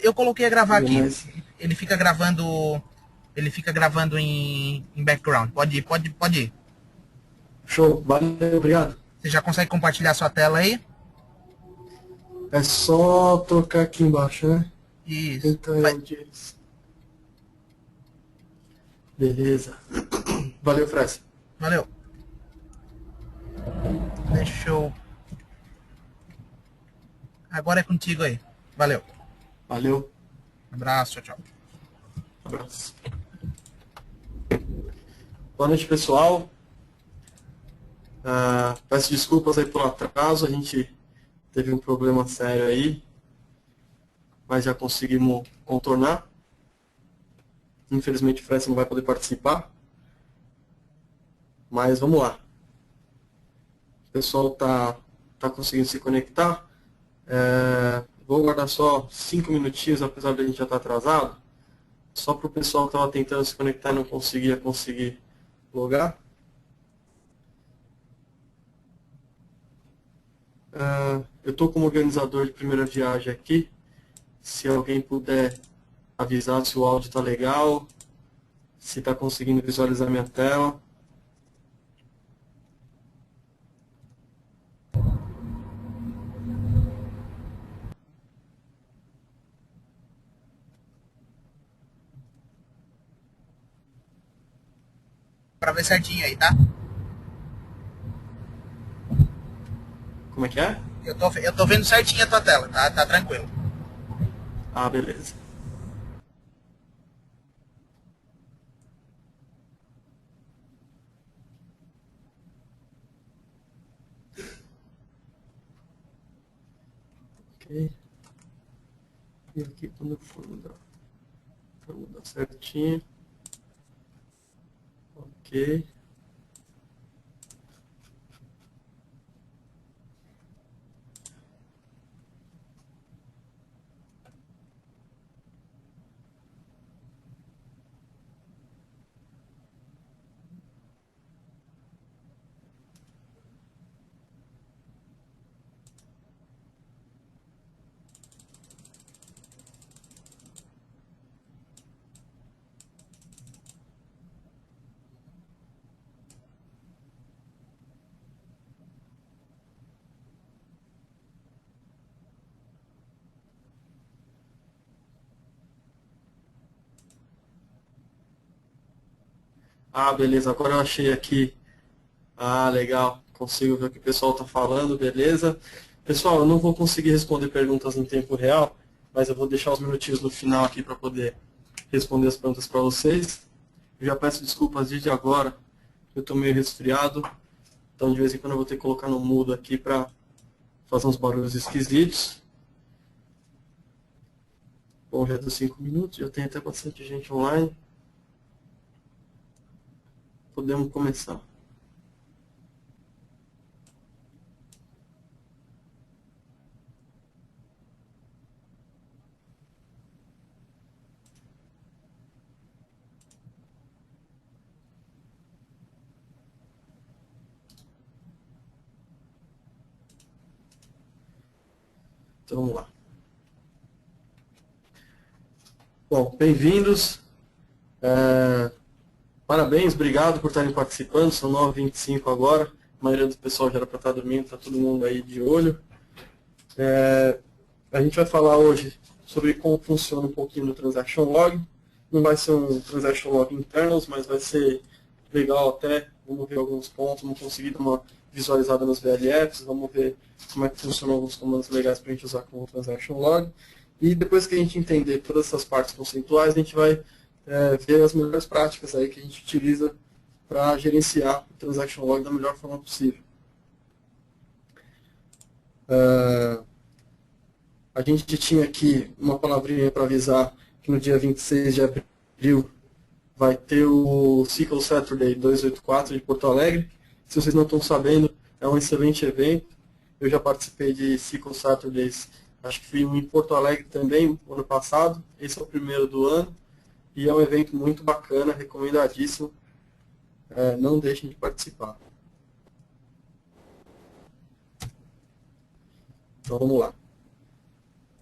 Eu coloquei a gravar aqui. Mas, Ele fica gravando. Ele fica gravando em background. Pode ir, pode ir. show, valeu, obrigado. Você já consegue compartilhar sua tela aí? É só tocar aqui embaixo, né? Isso. Então é onde eles. Beleza. Valeu, Fressa. Valeu. Deixa eu. Agora é contigo aí. Valeu. Valeu, Abraço, tchau, tchau. abraço. Boa noite, pessoal. Peço desculpas aí pelo atraso, a gente teve um problema sério aí, mas já conseguimos contornar. Infelizmente o Fressa não vai poder participar, mas vamos lá. O pessoal tá conseguindo se conectar. Vou guardar só 5 minutinhos, apesar de a gente já estar atrasado, só para o pessoal que estava tentando se conectar e não conseguir logar. Eu estou como organizador de primeira viagem aqui. Se alguém puder avisar se o áudio está legal, se está conseguindo visualizar minha tela. Pra ver certinho aí, tá? Como é que é? Eu tô vendo certinho a tua tela, tá? Tá tranquilo. Ah, beleza. Ok. E aqui quando eu for mudar, para mudar certinho. Ok. Ah, beleza. Agora eu achei aqui. Ah, legal. Consigo ver o que o pessoal está falando, beleza. Pessoal, eu não vou conseguir responder perguntas em tempo real, mas eu vou deixar os minutinhos no final aqui para poder responder as perguntas para vocês. Eu já peço desculpas desde agora, eu estou meio resfriado, então de vez em quando eu vou ter que colocar no mudo aqui para fazer uns barulhos esquisitos. Bom, já deu 5 minutos, já tem até bastante gente online. Podemos começar. Então vamos lá. Bom, bem-vindos. É, Parabéns, obrigado por estarem participando. São 9h25 agora. A maioria do pessoal já era para estar dormindo, está todo mundo aí de olho. A gente vai falar hoje sobre como funciona um pouquinho do Transaction Log. Não vai ser um Transaction Log internals, mas vai ser legal até. Vamos ver alguns pontos, vamos conseguir dar uma visualizada nos VLFs, vamos ver como é que funcionam alguns comandos legais para a gente usar como Transaction Log. E depois que a gente entender todas essas partes conceituais, a gente vai ver as melhores práticas aí que a gente utiliza para gerenciar o Transaction Log da melhor forma possível. A gente tinha aqui uma palavrinha para avisar que no dia 26 de abril vai ter o SQL Saturday 284 de Porto Alegre. Se vocês não estão sabendo, é um excelente evento. Eu já participei de SQL Saturdays, acho que fui um em Porto Alegre também, ano passado. Esse é o primeiro do ano. E é um evento muito bacana, recomendadíssimo. Não deixem de participar. Então vamos lá.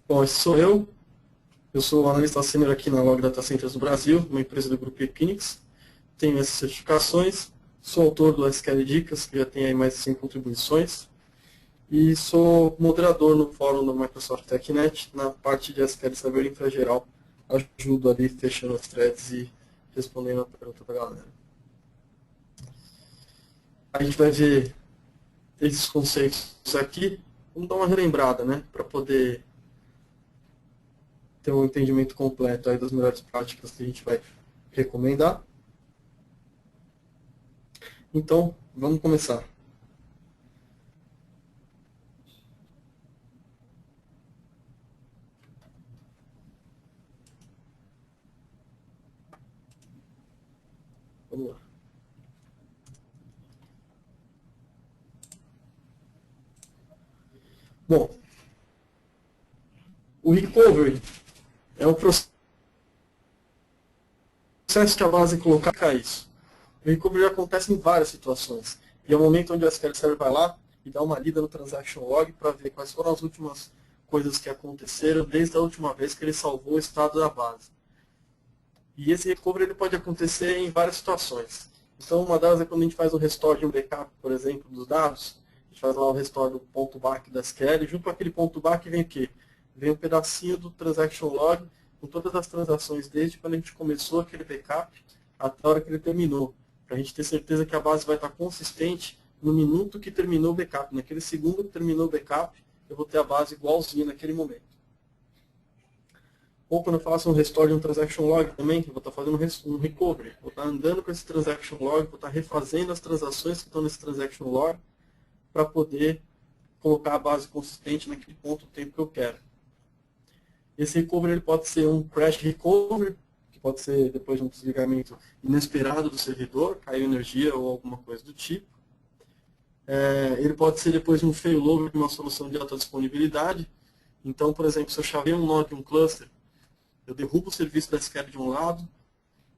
Bom, esse sou eu. Eu sou analista sênior aqui na Log Data Centers do Brasil, uma empresa do grupo Equinix. Tenho essas certificações, sou autor do SQL Dicas, que já tem aí mais de 100 contribuições, e sou moderador no fórum da Microsoft TechNet, na parte de SQL Server Infra geral. Ajudo ali fechando as threads e respondendo a pergunta da galera. A gente vai ver esses conceitos aqui. Vamos dar uma relembrada, né, para poder ter um entendimento completo aí das melhores práticas que a gente vai recomendar. Então, vamos começar. Vamos lá. Bom, o recovery é um processo que a base colocar isso. O recovery acontece em várias situações. E é o momento onde o SQL Server vai lá e dá uma lida no transaction log para ver quais foram as últimas coisas que aconteceram desde a última vez que ele salvou o estado da base. E esse recovery ele pode acontecer em várias situações. Então, uma delas é quando a gente faz o restore de um backup, por exemplo, dos dados. A gente faz lá o restore do ponto back da SQL. Junto com aquele ponto back vem o quê? Vem um pedacinho do transaction log com todas as transações desde quando a gente começou aquele backup até a hora que ele terminou. Para a gente ter certeza que a base vai estar consistente no minuto que terminou o backup. Naquele segundo que terminou o backup, eu vou ter a base igualzinha naquele momento. Ou quando eu faço um restore de um transaction log também, eu vou estar fazendo um recovery. Vou estar andando com esse transaction log, vou estar refazendo as transações que estão nesse transaction log para poder colocar a base consistente naquele ponto do tempo que eu quero. Esse recovery ele pode ser um crash recovery, que pode ser depois de um desligamento inesperado do servidor, caiu energia ou alguma coisa do tipo. Ele pode ser depois de um failover de uma solução de alta disponibilidade. Então, por exemplo, se eu chaveio um nó de um cluster, eu derrubo o serviço da SQL de um lado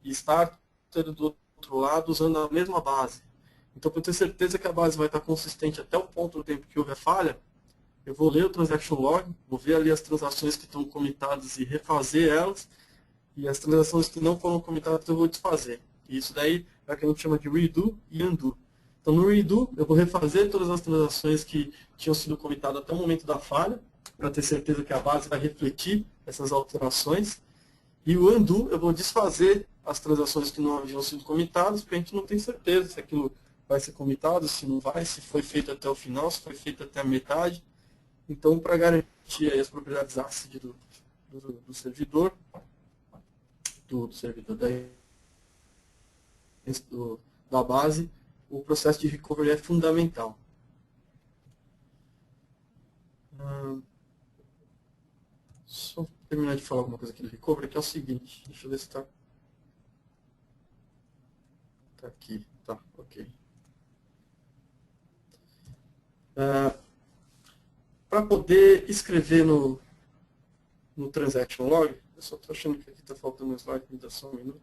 e starter do outro lado usando a mesma base. Então, para eu ter certeza que a base vai estar consistente até o ponto do tempo que houve a falha, eu vou ler o transaction log, vou ver ali as transações que estão comitadas e refazer elas, e as transações que não foram comitadas eu vou desfazer. E isso daí é o que a gente chama de redo e undo. Então, no redo, eu vou refazer todas as transações que tinham sido comitadas até o momento da falha, para ter certeza que a base vai refletir essas alterações. E o undo, eu vou desfazer as transações que não haviam sido comitadas, porque a gente não tem certeza se aquilo vai ser comitado, se não vai, se foi feito até o final, se foi feito até a metade. Então, para garantir aí as propriedades ACID do servidor, da base, o processo de recovery é fundamental. Só terminar de falar alguma coisa aqui do recovery, que é o seguinte, deixa eu ver se está aqui, tá, ok. Para poder escrever no transaction log, eu só estou achando que aqui está faltando um slide, me dá só um minuto.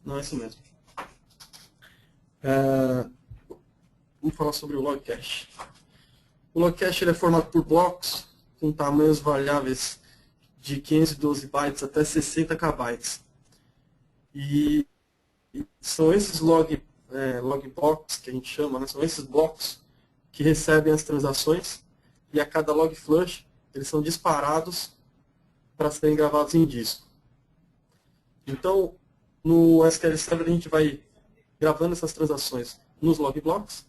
Não, é isso mesmo. Vamos falar sobre o log cache. O log cache ele é formado por blocos com tamanhos variáveis de 512 bytes até 60 kbytes. E são esses log blocks que a gente chama, né? São esses blocos que recebem as transações e a cada log flush eles são disparados para serem gravados em disco. Então, no SQL Server a gente vai gravando essas transações nos log blocks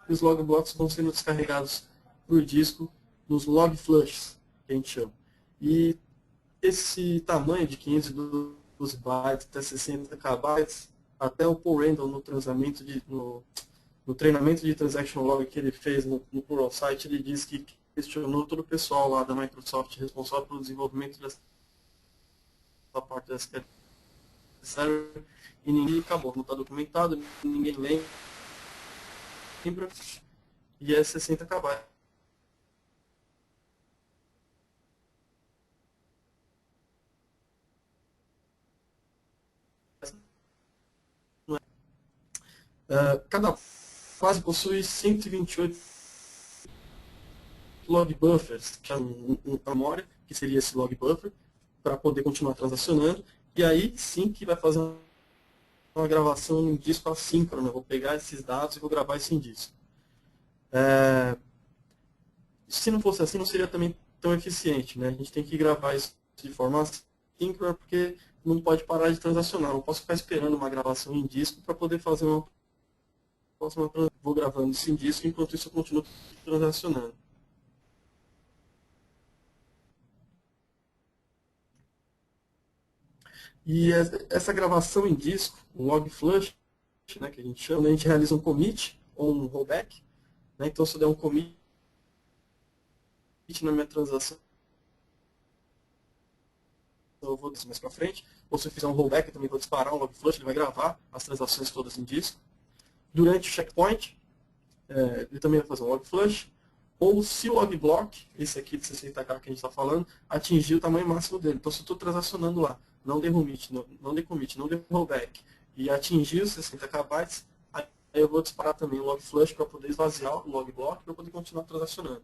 e os log blocks vão sendo descarregados por disco nos log flushes, que a gente chama. E esse tamanho de 512 bytes até 60 kbytes, até o Paul Randall no treinamento de transaction log que ele fez no Pluralsight, ele disse que questionou todo o pessoal lá da Microsoft responsável pelo desenvolvimento dessa parte da SQL Server e ninguém acabou, não está documentado, ninguém lembra, e é 60 kbytes. Cada fase possui 128 log buffers, que é uma memória, que seria esse log buffer, para poder continuar transacionando, e aí sim que vai fazer uma gravação em disco assíncrona. Eu vou pegar esses dados e vou gravar isso em disco. Se não fosse assim, não seria também tão eficiente, né? A gente tem que gravar isso de forma assíncrona, porque não pode parar de transacionar. Não posso ficar esperando uma gravação em disco para poder fazer uma próxima transação. Vou gravando isso em disco, enquanto isso eu continuo transacionando. E essa gravação em disco, o log flush, né, que a gente chama, a gente realiza um commit ou um rollback. Né? Então, se eu der um commit na minha transação, eu vou mais para frente. Ou se eu fizer um rollback, eu também vou disparar um log flush, ele vai gravar as transações todas em disco. Durante o checkpoint, ele também vai fazer um log flush. Ou se o log block, esse aqui de 60K que a gente está falando, atingir o tamanho máximo dele. Então, se eu estou transacionando lá, não dei commit, não dei commit, não dei rollback, e atingir os 60K bytes, aí eu vou disparar também o log flush para poder esvaziar o log block para poder continuar transacionando.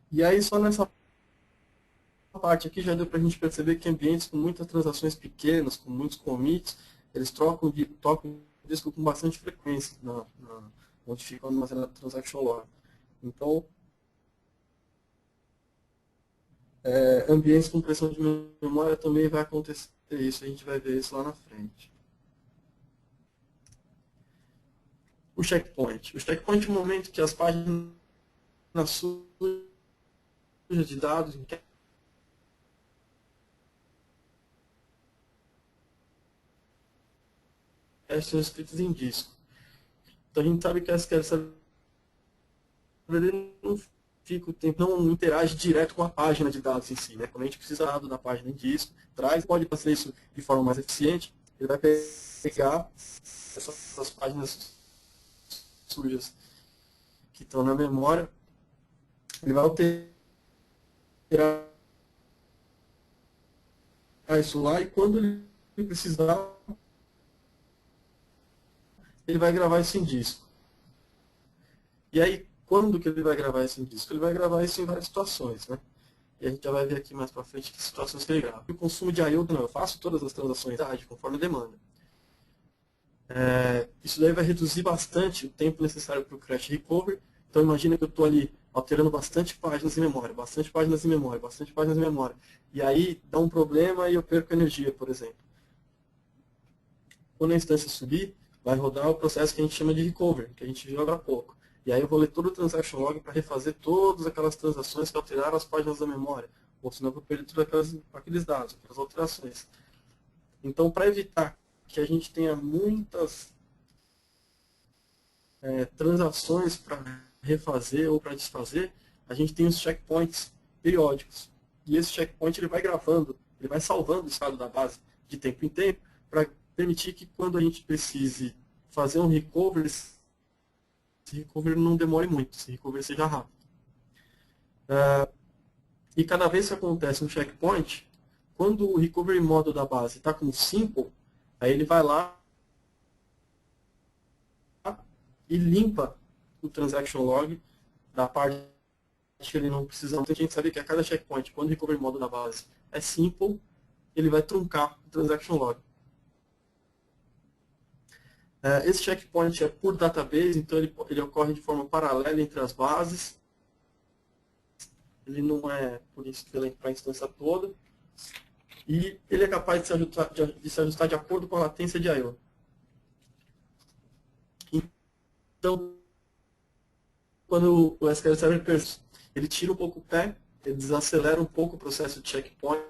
E aí, só nessa parte aqui já deu para a gente perceber que ambientes com muitas transações pequenas, com muitos commits, eles tocam o disco com bastante frequência, onde fica armazenado a transaction log. Então, ambientes com pressão de memória também vai acontecer isso, a gente vai ver isso lá na frente. O checkpoint. O checkpoint é o momento que as páginas sujas de dados são escritas em disco. Então a gente sabe que essa não fica o tempo, não interage direto com a página de dados em si, né? Quando a gente precisa da página em disco, pode fazer isso de forma mais eficiente, ele vai pegar essas páginas sujas que estão na memória, ele vai alterar isso lá, e quando ele precisar, ele vai gravar isso em disco. E aí, quando que ele vai gravar isso em disco? Ele vai gravar isso em várias situações, né? E a gente já vai ver aqui mais pra frente que situações que ele grava. E o consumo de I/O, não, eu faço todas as transações conforme a demanda. Isso daí vai reduzir bastante o tempo necessário para o crash recovery. Então imagina que eu estou ali alterando bastante páginas em memória, bastante páginas em memória, bastante páginas em memória. E aí dá um problema e eu perco energia, por exemplo. Quando a instância subir, vai rodar o processo que a gente chama de recovery, que a gente viu agora há pouco. E aí eu vou ler todo o transaction log para refazer todas aquelas transações que alteraram as páginas da memória. Ou senão eu vou perder todos aqueles dados, aquelas alterações. Então, para evitar que a gente tenha muitas transações para refazer ou para desfazer, a gente tem os checkpoints periódicos. E esse checkpoint ele vai gravando, ele vai salvando o estado da base de tempo em tempo, para permitir que quando a gente precise fazer um recovery, esse recovery não demore muito, esse recovery seja rápido. E cada vez que acontece um checkpoint, quando o recovery model da base está com simple, aí ele vai lá e limpa o transaction log da parte que ele não precisa. Então a gente sabe que a cada checkpoint, quando o recovery model da base é simple, ele vai truncar o transaction log. Esse checkpoint é por database, então ele ocorre de forma paralela entre as bases. Ele não é para a instância toda. E ele é capaz de se ajustar de acordo com a latência de I/O. Então, quando o SQL Server ele tira um pouco o pé, ele desacelera um pouco o processo de checkpoint,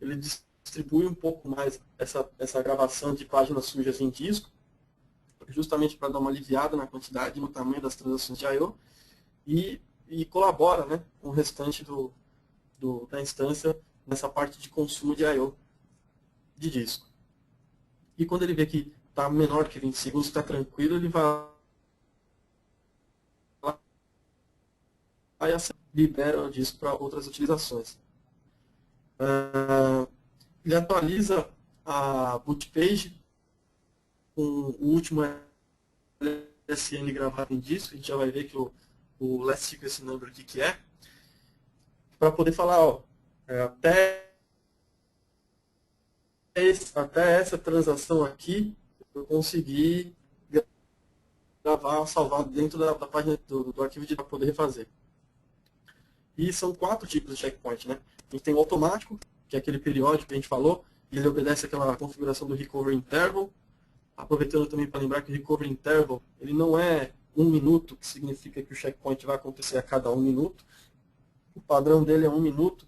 ele distribui um pouco mais essa gravação de páginas sujas em disco, justamente para dar uma aliviada na quantidade e no tamanho das transações de I/O, e colabora, né, com o restante da instância nessa parte de consumo de I/O de disco. E quando ele vê que está menor que 20 segundos, está tranquilo, ele vai lá e libera o disco para outras utilizações. Ele atualiza a boot page com o último LSN gravado em disco, a gente já vai ver que o Last Sequence Number aqui que é, para poder falar, ó, até essa transação aqui, eu consegui gravar, salvar dentro da página do arquivo para poder refazer. E são 4 tipos de checkpoint, né? A gente tem o automático, que é aquele periódico que a gente falou, e ele obedece àquela configuração do recovery interval. Aproveitando também para lembrar que o recovery interval, ele não é 1 minuto, que significa que o checkpoint vai acontecer a cada 1 minuto. O padrão dele é 1 minuto,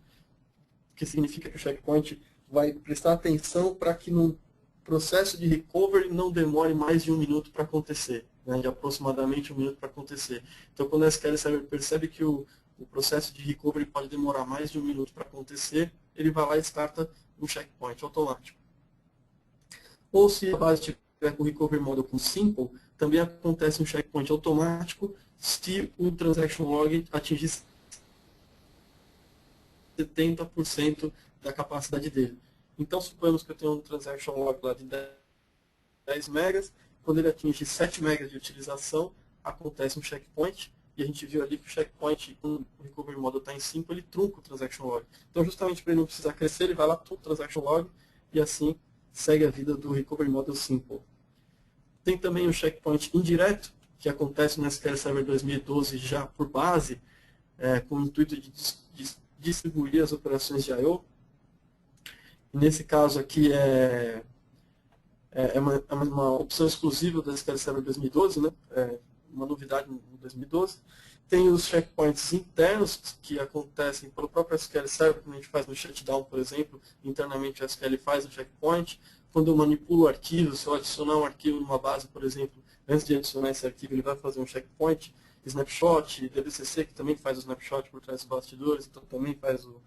que significa que o checkpoint vai prestar atenção para que no processo de recovery não demore mais de 1 minuto para acontecer, né? De aproximadamente 1 minuto para acontecer. Então, quando o SQL Server percebe que o processo de recovery pode demorar mais de 1 minuto para acontecer, ele vai lá e starta um checkpoint automático. Ou se a base tiver com o recovery model com simple, também acontece um checkpoint automático se o transaction log atingir 70% da capacidade dele. Então, suponhamos que eu tenho um transaction log lá de 10 megas, quando ele atinge 7 megas de utilização, acontece um checkpoint, e a gente viu ali que o checkpoint, quando o recovery model está em 5, ele trunca o transaction log. Então, justamente para ele não precisar crescer, ele vai lá, trunca o transaction log, e assim segue a vida do recovery model simple. Tem também o checkpoint indireto, que acontece no SQL Server 2012 já por base, com o intuito de distribuir as operações de I/O. Nesse caso aqui é uma opção exclusiva do SQL Server 2012, né? Uma novidade no 2012. Tem os checkpoints internos, que acontecem pelo próprio SQL Server, como a gente faz no shutdown, por exemplo. Internamente o SQL faz o checkpoint. Quando eu manipulo arquivos, se eu adicionar um arquivo numa base, por exemplo, antes de adicionar esse arquivo, ele vai fazer um checkpoint. Snapshot, DBCC, que também faz o snapshot por trás dos bastidores, então também faz o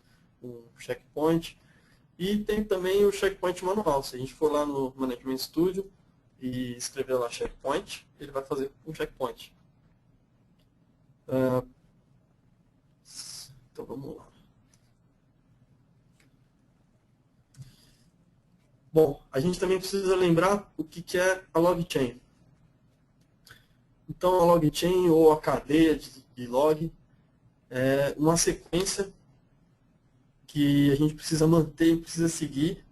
checkpoint. E tem também o checkpoint manual. Se a gente for lá no Management Studio e escrever lá checkpoint, ele vai fazer um checkpoint. Então vamos lá. Bom, a gente também precisa lembrar o que é a log chain. Então a log chain ou a cadeia de log é uma sequência que a gente precisa manter, precisa seguir,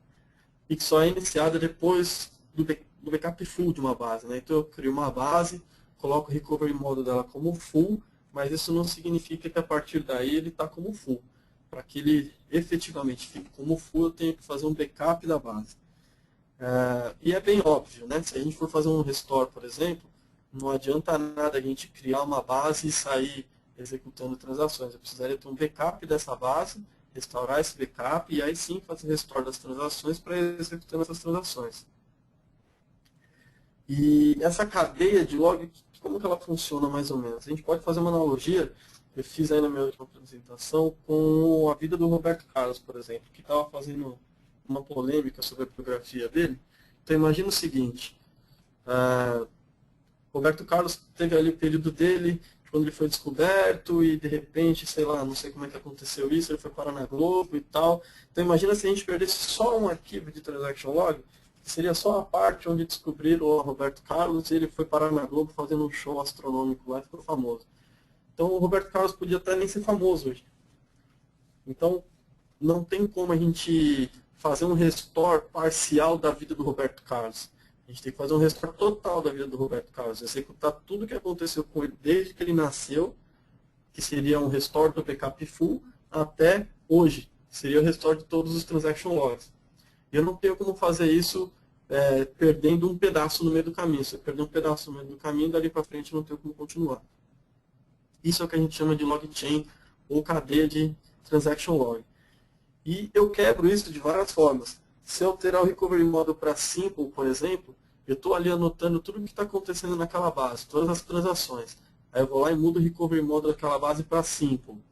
e que só é iniciada depois do backup full de uma base, né? Então eu crio uma base, coloco o recovery model dela como full, mas isso não significa que a partir daí ele está como full. Para que ele efetivamente fique como full, eu tenho que fazer um backup da base. E é bem óbvio, né? Se a gente for fazer um restore, por exemplo, não adianta nada a gente criar uma base e sair executando transações. Eu precisaria ter um backup dessa base, restaurar esse backup e aí sim fazer restore das transações para ir executando essas transações. E essa cadeia de log, como que ela funciona mais ou menos? A gente pode fazer uma analogia, eu fiz aí na minha última apresentação, com a vida do Roberto Carlos, por exemplo, que estava fazendo uma polêmica sobre a biografia dele. Então imagina o seguinte, Roberto Carlos teve ali o período dele, quando ele foi descoberto e de repente, sei lá, não sei como é que aconteceu isso, ele foi parar na Globo e tal. Então imagina se a gente perdesse só um arquivo de transaction log, que seria só a parte onde descobriram o Roberto Carlos e ele foi parar na Globo fazendo um show astronômico lá e ficou famoso. Então o Roberto Carlos podia até nem ser famoso hoje. Então não tem como a gente fazer um restore parcial da vida do Roberto Carlos. A gente tem que fazer um restore total da vida do Roberto Carlos, executar tudo o que aconteceu com ele desde que ele nasceu, que seria um restore do backup full, até hoje, que seria o restore de todos os transaction logs. E eu não tenho como fazer isso perdendo um pedaço no meio do caminho. Se eu perder um pedaço no meio do caminho, dali para frente eu não tenho como continuar. Isso é o que a gente chama de log chain, ou cadeia de transaction log. E eu quebro isso de várias formas. Se eu alterar o recovery model para simple, por exemplo, eu estou ali anotando tudo o que está acontecendo naquela base, todas as transações. Aí eu vou lá e mudo o recovery model daquela base para simple.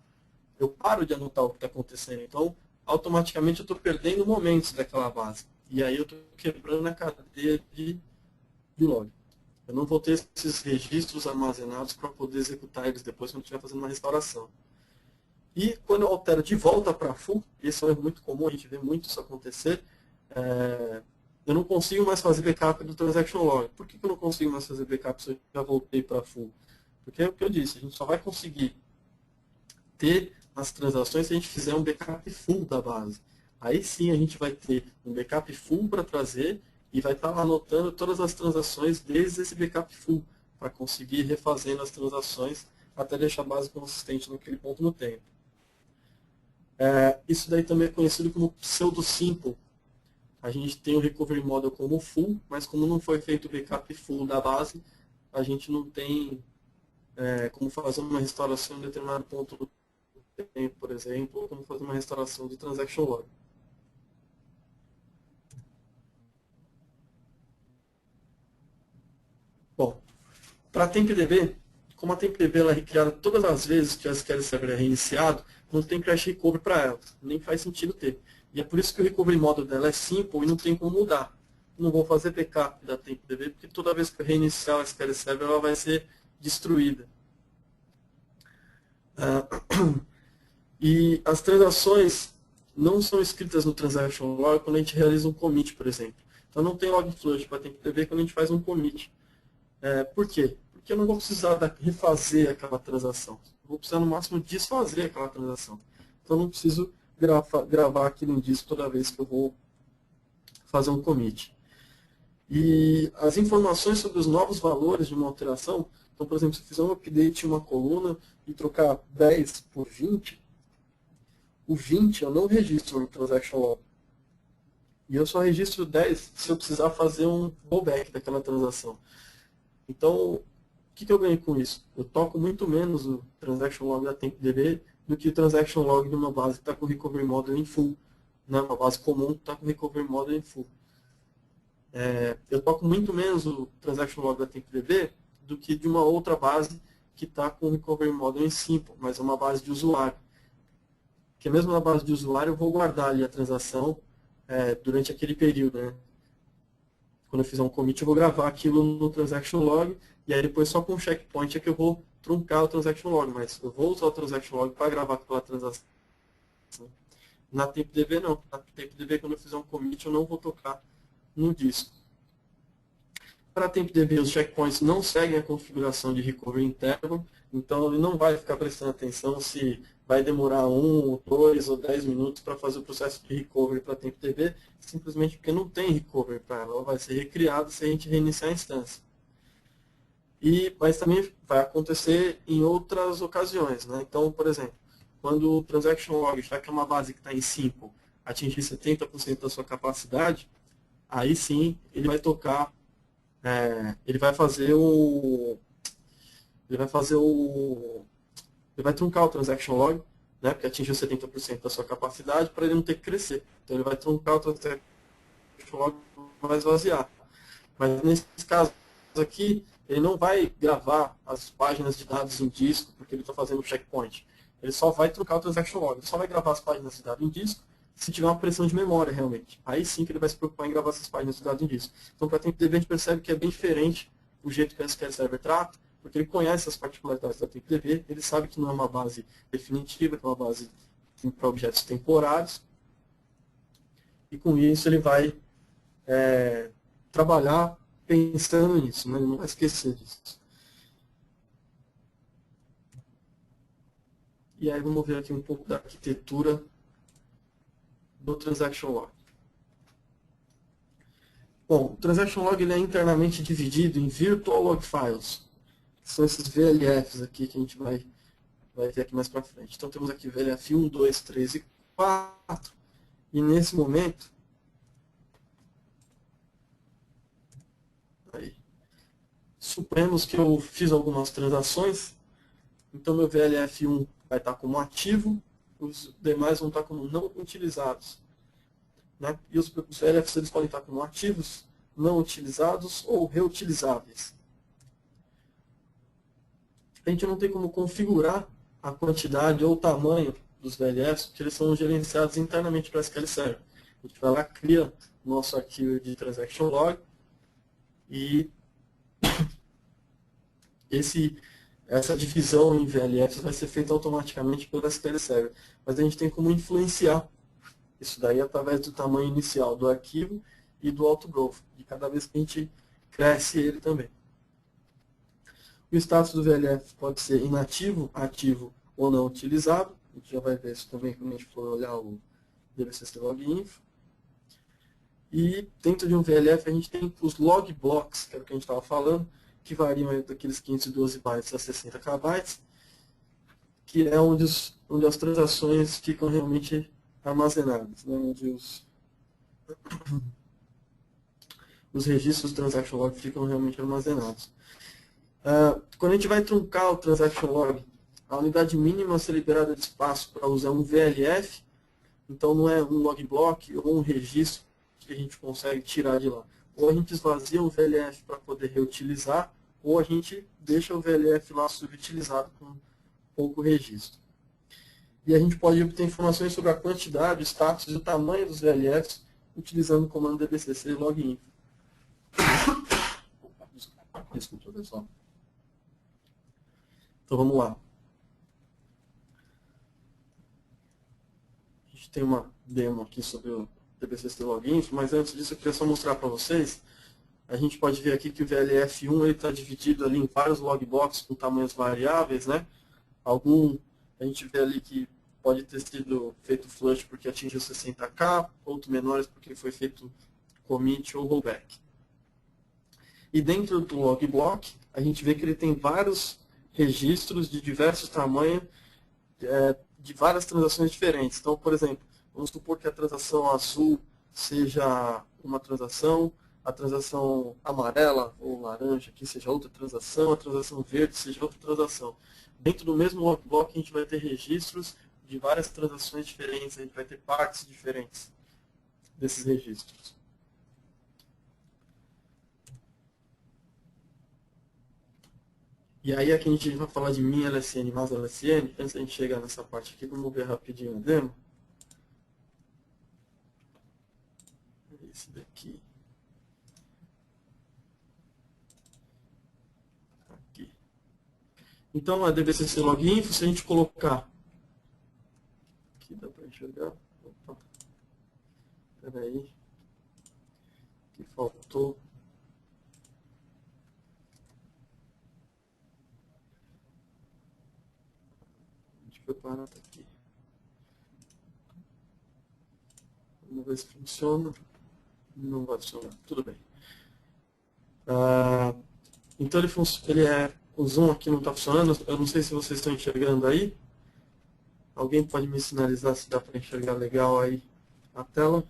Eu paro de anotar o que está acontecendo. Então, automaticamente eu estou perdendo momentos daquela base. E aí eu estou quebrando a cadeia de log. Eu não vou ter esses registros armazenados para poder executar eles depois quando eu estiver fazendo uma restauração. E quando eu altero de volta para full, esse é um erro muito comum, a gente vê muito isso acontecer, eu não consigo mais fazer backup do transaction log. Por que eu não consigo mais fazer backup se eu já voltei para full? Porque é o que eu disse, a gente só vai conseguir ter as transações se a gente fizer um backup full da base. Aí sim a gente vai ter um backup full para trazer e vai estar anotando todas as transações desde esse backup full, para conseguir ir refazendo as transações até deixar a base consistente naquele ponto no tempo. Isso daí também é conhecido como pseudo-simple. A gente tem o recovery model como full, mas como não foi feito o backup full da base, a gente não tem como fazer uma restauração em determinado ponto do tempo, por exemplo, ou como fazer uma restauração de transaction log. Bom, para a TempDB, como a TempDB ela é recriada todas as vezes que o SQL Server é reiniciado, não tem crash recovery para ela, nem faz sentido ter. E é por isso que o recovery model dela é simple e não tem como mudar. Não vou fazer backup da TempDB, porque toda vez que eu reiniciar o SQL Server ela vai ser destruída. E as transações não são escritas no transaction log quando a gente realiza um commit, por exemplo. Então não tem log flush para TempDB quando a gente faz um commit. Por quê? Porque eu não vou precisar refazer aquela transação. Eu vou precisar no máximo desfazer aquela transação. Então eu não preciso gravar aquilo em disco toda vez que eu vou fazer um commit. E as informações sobre os novos valores de uma alteração, então, por exemplo, se eu fizer um update em uma coluna e trocar 10 por 20, o 20 eu não registro no transaction log. E eu só registro 10 se eu precisar fazer um rollback daquela transação. Então, o que eu ganho com isso? Eu toco muito menos o transaction log da TempDB do que o transaction log de uma base que está com o recovery model em full. Né? Uma base comum que está com o recovery model em full. Eu toco muito menos o transaction log da TempDB do que de uma outra base que está com o recovery model em simple, mas é uma base de usuário. Porque mesmo na base de usuário eu vou guardar ali a transação durante aquele período. Né? Quando eu fizer um commit, eu vou gravar aquilo no transaction log, e aí depois só com o checkpoint é que eu vou truncar o transaction log, mas eu vou usar o transaction log para gravar aquela transação. Na TempDB não. Na TempDB, quando eu fizer um commit, eu não vou tocar no disco. Para a TempDB, os checkpoints não seguem a configuração de recovery interno, então ele não vai ficar prestando atenção se vai demorar 1, 2 ou 10 minutos para fazer o processo de recovery para a TempDB, simplesmente porque não tem recovery para ela. Ela vai ser recriada se a gente reiniciar a instância. Mas também vai acontecer em outras ocasiões. Né? Então, por exemplo, quando o transaction log, já que é uma base que está em simple, atingir 70% da sua capacidade, aí sim ele vai tocar, ele vai truncar o transaction log, né, porque atingiu 70% da sua capacidade, para ele não ter que crescer. Então ele vai truncar o transaction log e vai esvaziar. Mas nesse caso aqui, ele não vai gravar as páginas de dados em disco, porque ele está fazendo o checkpoint. Ele só vai trocar o transaction log. Ele só vai gravar as páginas de dados em disco se tiver uma pressão de memória realmente. Aí sim que ele vai se preocupar em gravar essas páginas de dados em disco. Então, para a TempDB, a gente percebe que é bem diferente o jeito que o SQL Server trata, porque ele conhece as particularidades da TempDB, ele sabe que não é uma base definitiva, que é uma base para objetos temporários, e com isso ele vai trabalhar pensando nisso, né? Ele não vai esquecer disso. E aí vamos ver aqui um pouco da arquitetura do Transaction Log. Bom, o Transaction Log ele é internamente dividido em Virtual Log Files, que são esses VLFs aqui que a gente vai ver aqui mais para frente. Então temos aqui VLF 1, 2, 3 e 4, e nesse momento, suponhamos que eu fiz algumas transações, então meu VLF1 vai estar como ativo, os demais vão estar como não utilizados. Né? E os VLFs eles podem estar como ativos, não utilizados ou reutilizáveis. A gente não tem como configurar a quantidade ou o tamanho dos VLFs, porque eles são gerenciados internamente para o SQL Server. A gente vai lá, cria o nosso arquivo de transaction log e essa divisão em VLFs vai ser feita automaticamente pelo SQL Server. Mas a gente tem como influenciar isso daí através do tamanho inicial do arquivo e do outgrowth, de cada vez que a gente cresce ele também. O status do VLF pode ser inativo, ativo ou não utilizado. A gente já vai ver isso também quando a gente for olhar o DBCC Log Info. E dentro de um VLF a gente tem os log blocks, que era o que a gente estava falando, que variam daqueles 512 bytes a 60 KB, que é onde as transações ficam realmente armazenadas, né? Onde os registros do Transaction Log ficam realmente armazenados. Quando a gente vai truncar o Transaction Log, a unidade mínima a ser liberada de espaço para usar um VLF, então não é um log block ou um registro que a gente consegue tirar de lá. Ou a gente esvazia o VLF para poder reutilizar, ou a gente deixa o VLF lá subutilizado com pouco registro. E a gente pode obter informações sobre a quantidade, o status e o tamanho dos VLFs utilizando o comando dbcc loginfo. Desculpa, pessoal. Então vamos lá. A gente tem uma demo aqui sobre o DBCC Loginfo, mas antes disso eu queria só mostrar para vocês. A gente pode ver aqui que o VLF1 está dividido ali em vários log blocks com tamanhos variáveis, né? A gente vê ali que pode ter sido feito flush porque atingiu 60K, outros menores porque foi feito commit ou rollback. E dentro do log block, a gente vê que ele tem vários registros de diversos tamanhos, de várias transações diferentes. Então, por exemplo, vamos supor que a transação azul seja uma transação, a transação amarela ou laranja aqui seja outra transação, a transação verde seja outra transação. Dentro do mesmo log block, a gente vai ter registros de várias transações diferentes, a gente vai ter partes diferentes desses registros. E aí aqui a gente vai falar de min LSN mais LSN. Antes da gente chegar nessa parte aqui, vamos ver rapidinho a demo. Esse daqui. Aqui. Então a DBCC Loginfo, se a gente colocar... Aqui dá para enxergar. Opa. Espera aí. Que faltou. Preparar aqui. Vamos ver se funciona. Não vai funcionar. Tudo bem. Então o zoom aqui não está funcionando. Eu não sei se vocês estão enxergando aí. Alguém pode me sinalizar se dá para enxergar legal aí a tela?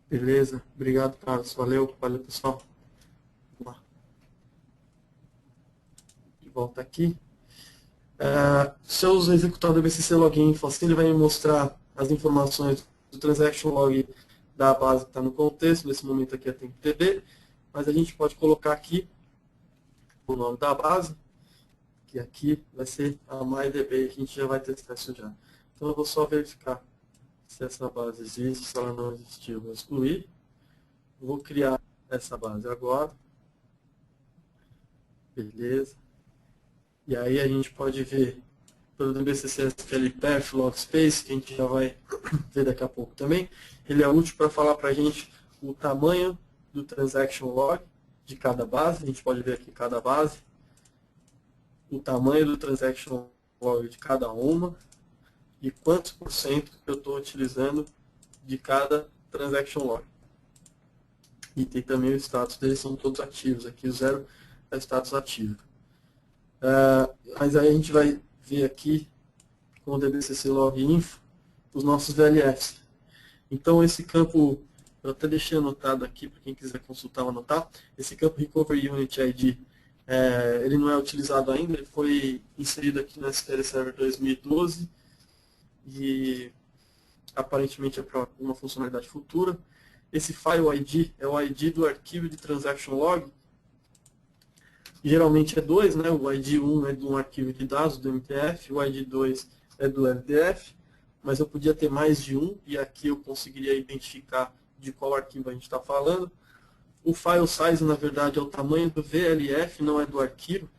Beleza, obrigado, Carlos. Valeu, pessoal. Vamos lá. De volta aqui. Se eu executar o DBCC Loginfo, assim ele vai me mostrar as informações do Transaction Log da base que está no contexto. Nesse momento aqui é tempo TB, mas a gente pode colocar aqui o nome da base, que aqui vai ser a MyDB, a gente já vai testar isso já. Então eu vou só verificar se essa base existe. Se ela não existir, eu vou excluir. Vou criar essa base agora. Beleza. E aí a gente pode ver pelo DBCC SQL Path Log Space, que a gente já vai ver daqui a pouco também. Ele é útil para falar para a gente o tamanho do Transaction Log de cada base. A gente pode ver aqui cada base. O tamanho do Transaction Log de cada uma. E quantos por cento eu estou utilizando de cada Transaction Log. E tem também o status deles, são todos ativos. Aqui o 0 é o status ativo. Mas aí a gente vai ver aqui com o DBCC Loginfo os nossos VLFs. Então esse campo, eu até deixei anotado aqui para quem quiser consultar ou anotar, esse campo Recovery Unit ID, ele não é utilizado ainda, ele foi inserido aqui no SQL Server 2012 e aparentemente é para uma funcionalidade futura. Esse File ID é o ID do arquivo de Transaction Log. Geralmente é 2, né? O ID 1 é de um arquivo de dados, do MTF, o ID 2 é do LDF, mas eu podia ter mais de um, e aqui eu conseguiria identificar de qual arquivo a gente está falando. O file size, na verdade, é o tamanho do VLF, não é do arquivo.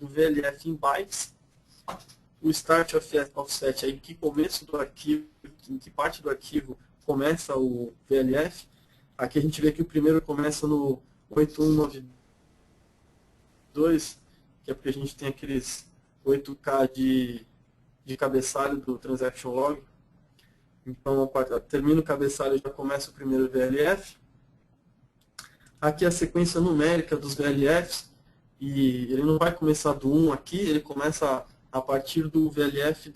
do VLF em bytes, o start offset é em que começo do arquivo, em que parte do arquivo começa o VLF. Aqui a gente vê que o primeiro começa no 8192, que é porque a gente tem aqueles 8K de cabeçalho do transaction log. Então, termina o cabeçalho, já começa o primeiro VLF. Aqui a sequência numérica dos VLFs, e ele não vai começar do 1 aqui, ele começa a partir do VLF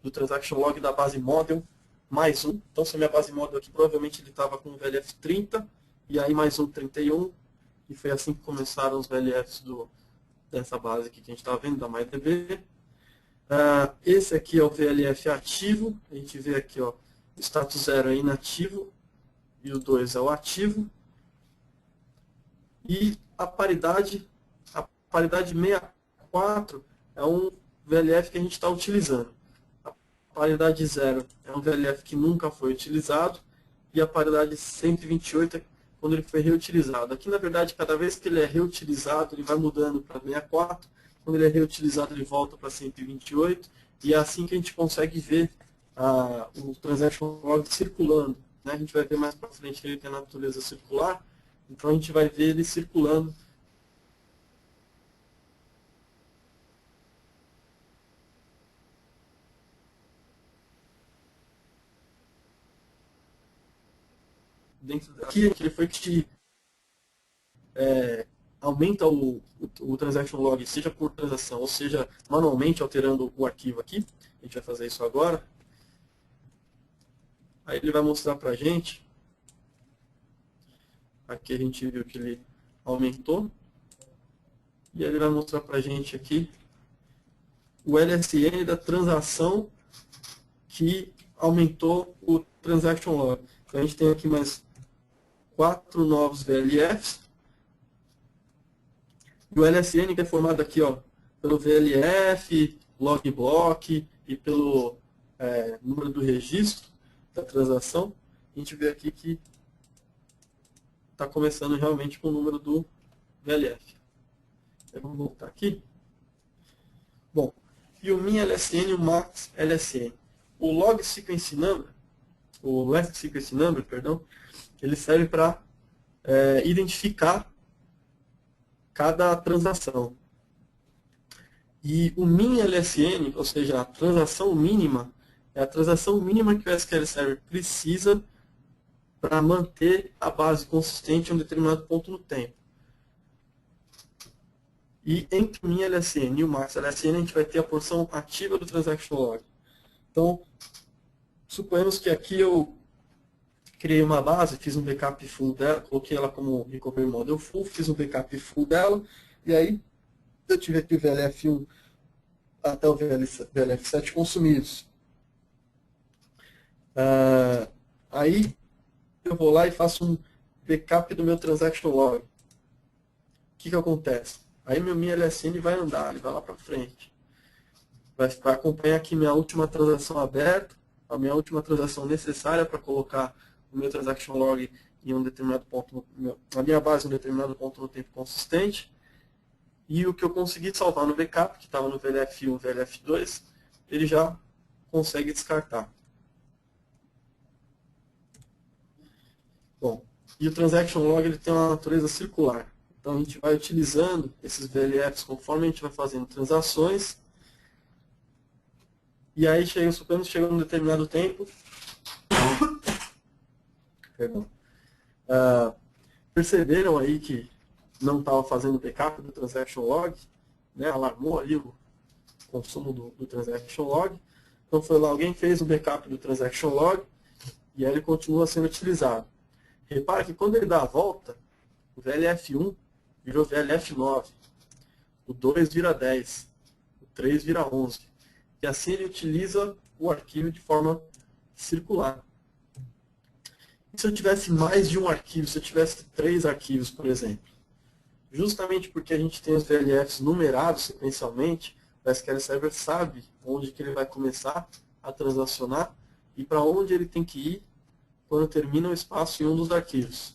do transaction log da base model, mais um. Então, se a minha base model aqui, provavelmente ele estava com o VLF 30, e aí mais um 31, e foi assim que começaram os VLFs dessa base aqui que a gente está vendo, da MyDB. Esse aqui é o VLF ativo, a gente vê aqui, ó, o status 0 é inativo, e o 2 é o ativo. E a paridade 64 é um VLF que a gente está utilizando. A paridade 0 é um VLF que nunca foi utilizado, e a paridade 128 é quando ele foi reutilizado. Aqui, na verdade, cada vez que ele é reutilizado, ele vai mudando para 64, quando ele é reutilizado, ele volta para 128, e é assim que a gente consegue ver o transaction log circulando, né? A gente vai ver mais para frente que ele tem a natureza circular, então a gente vai ver ele circulando dentro daqui, que ele foi que aumenta o transaction log, seja por transação, ou seja, manualmente alterando o arquivo aqui. A gente vai fazer isso agora. Aí ele vai mostrar para a gente. Aqui a gente viu que ele aumentou. E aí ele vai mostrar para a gente aqui o LSN da transação que aumentou o transaction log. Então a gente tem aqui mais 4 novos VLFs. E o LSN que é formado aqui, ó, pelo VLF, log block e pelo número do registro da transação. A gente vê aqui que está começando realmente com o número do VLF. Então, vamos voltar aqui. Bom, e o min LSN e o max LSN. O log sequence number, o last sequence number, perdão, ele serve para identificar cada transação. E o min LSN, ou seja, a transação mínima, é a transação mínima que o SQL Server precisa para manter a base consistente em um determinado ponto no tempo. E entre o min LSN e o max LSN, a gente vai ter a porção ativa do transaction log. Então, suponhamos que aqui eu criei uma base, fiz um backup full dela, coloquei ela como recovery model full, fiz um backup full dela, e aí eu tive aqui o VLF1 até o VLF7 consumidos. Aí eu vou lá e faço um backup do meu transaction log. O que acontece? Aí meu min LSN vai andar, ele vai lá para frente. Vai acompanhar aqui minha última transação aberta, a minha última transação necessária para colocar o meu transaction log em um determinado ponto, a minha base em um determinado ponto no tempo consistente. E o que eu consegui salvar no backup, que estava no VLF1, VLF2, ele já consegue descartar. Bom, e o transaction log ele tem uma natureza circular. Então a gente vai utilizando esses VLFs conforme a gente vai fazendo transações. E aí suponhamos que chega num determinado tempo. Perdão. Perceberam aí que não estava fazendo backup do transaction log, né? Alarmou ali o consumo do transaction log. Então foi lá, alguém fez o backup do transaction log e aí ele continua sendo utilizado. Repara que quando ele dá a volta, o VLF1 virou VLF9, o 2 vira 10, o 3 vira 11. E assim ele utiliza o arquivo de forma circular. E se eu tivesse mais de um arquivo, se eu tivesse 3 arquivos, por exemplo, justamente porque a gente tem os VLFs numerados sequencialmente, o SQL Server sabe onde que ele vai começar a transacionar e para onde ele tem que ir quando termina o espaço em um dos arquivos.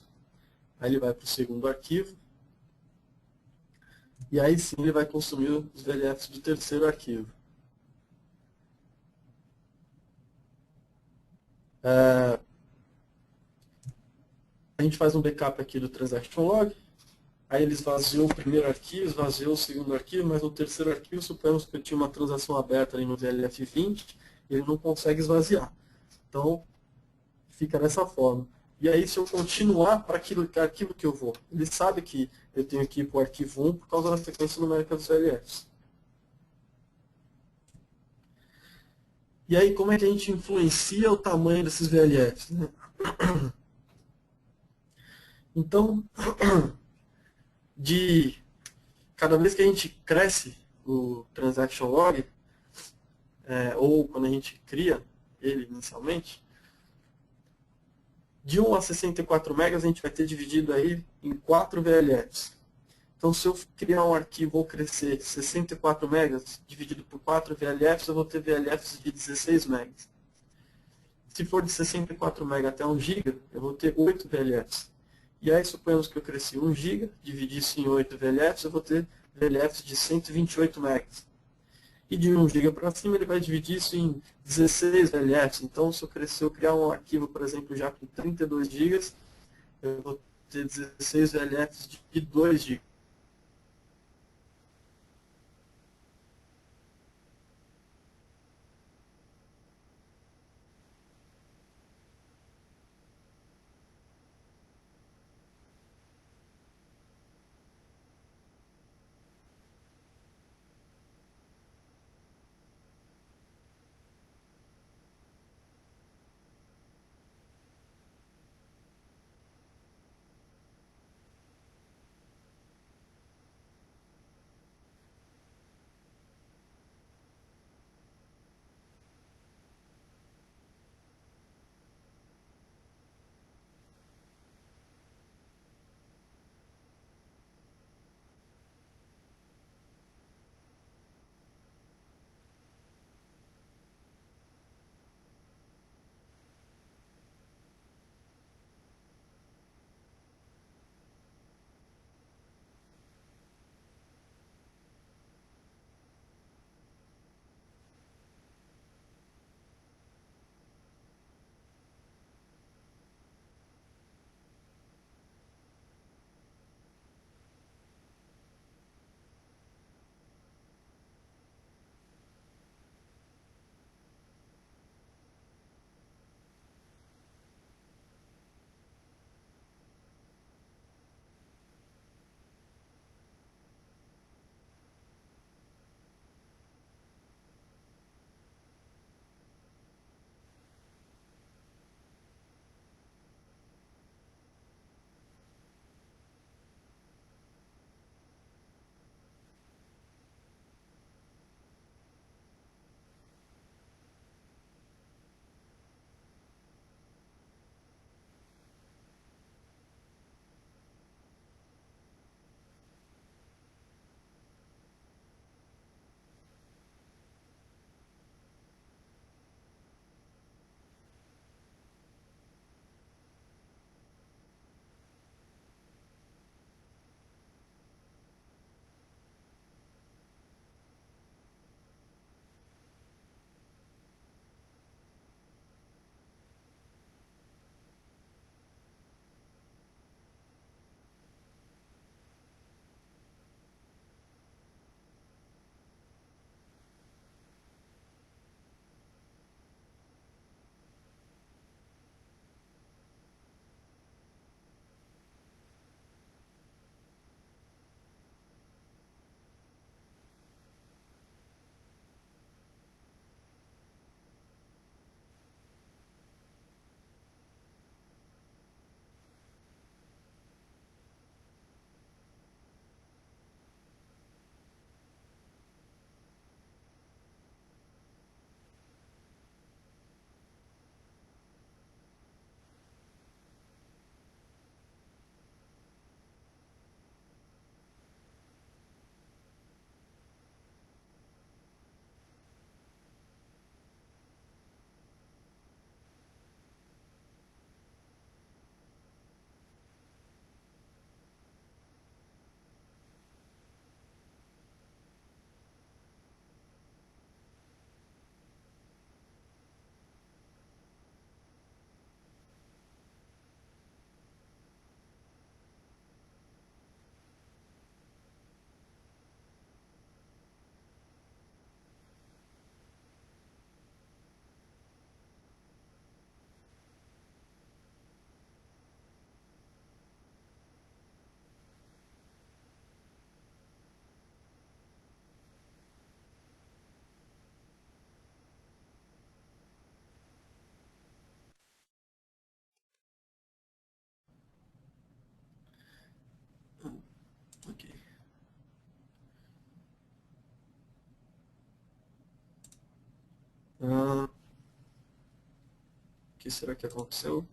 Aí ele vai para o segundo arquivo, E aí sim ele vai consumir os VLFs do terceiro arquivo. A gente faz um backup aqui do transaction log. Aí ele esvaziou o primeiro arquivo, esvaziou o segundo arquivo, mas no terceiro arquivo, suponhamos que eu tinha uma transação aberta ali no VLF20, ele não consegue esvaziar. Então, fica dessa forma. E aí, se eu continuar para aquele arquivo que eu vou, ele sabe que eu tenho que ir para o arquivo 1 por causa da sequência numérica dos VLFs. E aí, como é que a gente influencia o tamanho desses VLFs? Né? Então, de cada vez que a gente cresce o transaction log, ou quando a gente cria ele inicialmente, de 1 a 64 megas a gente vai ter dividido aí em 4 VLFs. Então, se eu criar um arquivo ou crescer 64 megas dividido por 4 VLFs, eu vou ter VLFs de 16 megas. Se for de 64 MB até 1 GB, eu vou ter 8 VLFs. E aí, suponhamos que eu cresci 1 GB, dividi isso em 8 VLFs, eu vou ter VLFs de 128 megas. E de 1 GB para cima, ele vai dividir isso em 16 VLFs. Então, se eu criar um arquivo, por exemplo, já com 32 GB, eu vou ter 16 VLFs de 2 GB. O que será que aconteceu?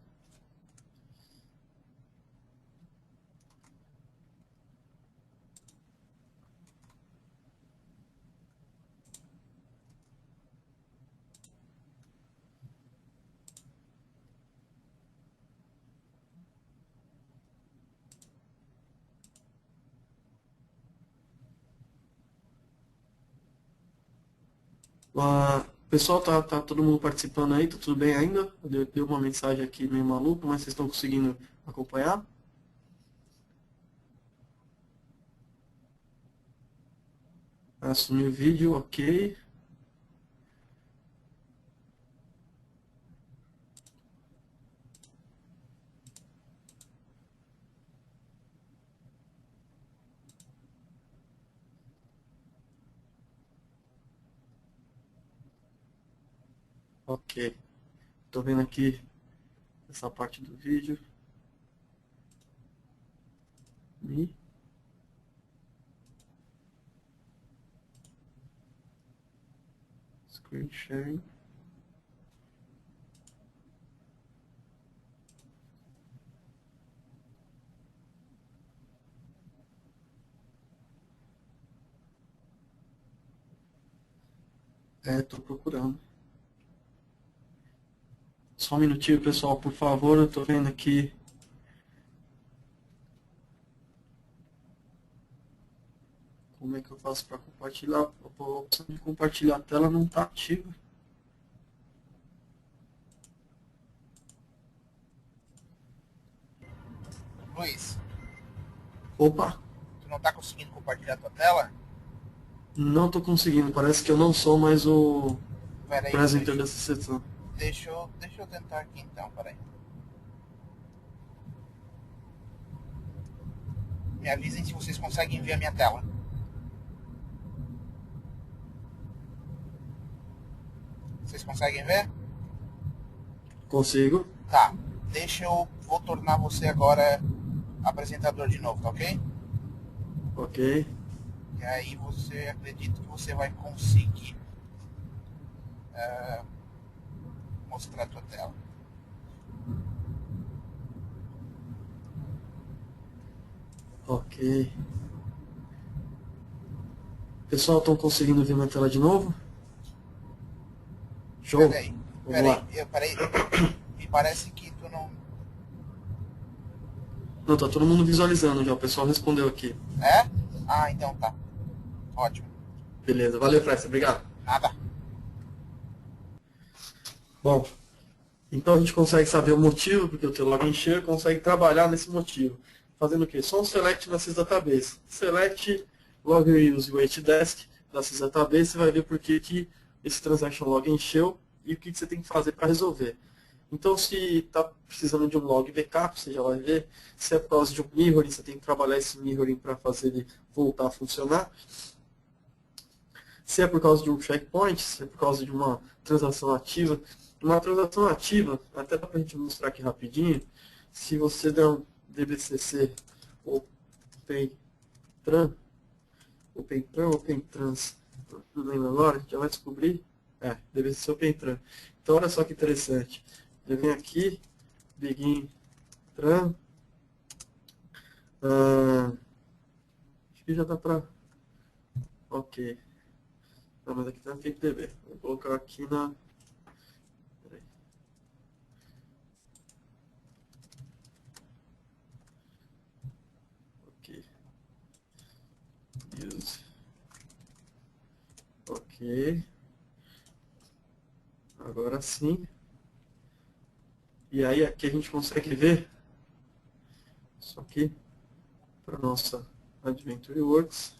Pessoal, tá todo mundo participando aí? Tá tudo bem ainda? Deu uma mensagem aqui meio maluca, mas vocês estão conseguindo acompanhar? Assumir o vídeo, ok. Ok. Tô vendo aqui essa parte do vídeo. Me. Screen sharing. Tô procurando. Só um minutinho, pessoal, por favor. Eu tô vendo aqui. Como é que eu faço para compartilhar? A opção de compartilhar a tela não está ativa. Luiz, Opa, tu não tá conseguindo compartilhar tua tela? não estou conseguindo. Parece que eu não sou mais o Pera aí, apresentador dessa sessão. deixa eu tentar aqui então, peraí. Me avisem se vocês conseguem ver a minha tela. Vocês conseguem ver? Consigo? Tá. Vou tornar você agora apresentador de novo, tá ok? Ok. E aí acredito que você vai conseguir mostrar a tua tela. Ok. Pessoal, estão conseguindo ver minha tela de novo? Show. Vamos lá. Peraí. Me parece que tu não... Não, tá todo mundo visualizando já. O pessoal respondeu aqui. É? Ah, então tá. Ótimo. Beleza. Valeu, Fresta. Obrigado. Nada. Bom, então a gente consegue saber o motivo, porque o teu login encheu, consegue trabalhar nesse motivo. Fazendo o quê? Só um select na sysdatabase. Select login use wait desk da sysdatabase, você vai ver por que esse transaction log encheu e o que você tem que fazer para resolver. Então, se está precisando de um log backup, você já vai ver. Se é por causa de um mirroring, você tem que trabalhar esse mirroring para fazer ele voltar a funcionar. Se é por causa de um checkpoint, se é por causa de uma transação ativa. Uma transação ativa, até para a gente mostrar aqui rapidinho, se você der um dbcc opentrans, não lembro agora, a gente já vai descobrir. dbcc opentran. Então olha só que interessante. Eu venho aqui, begin tran, acho que já dá para... Ok. Não, mas aqui tem que db. Vou colocar aqui na... Use. Ok. Agora sim. E aí aqui a gente consegue ver isso aqui para nossa Adventure Works.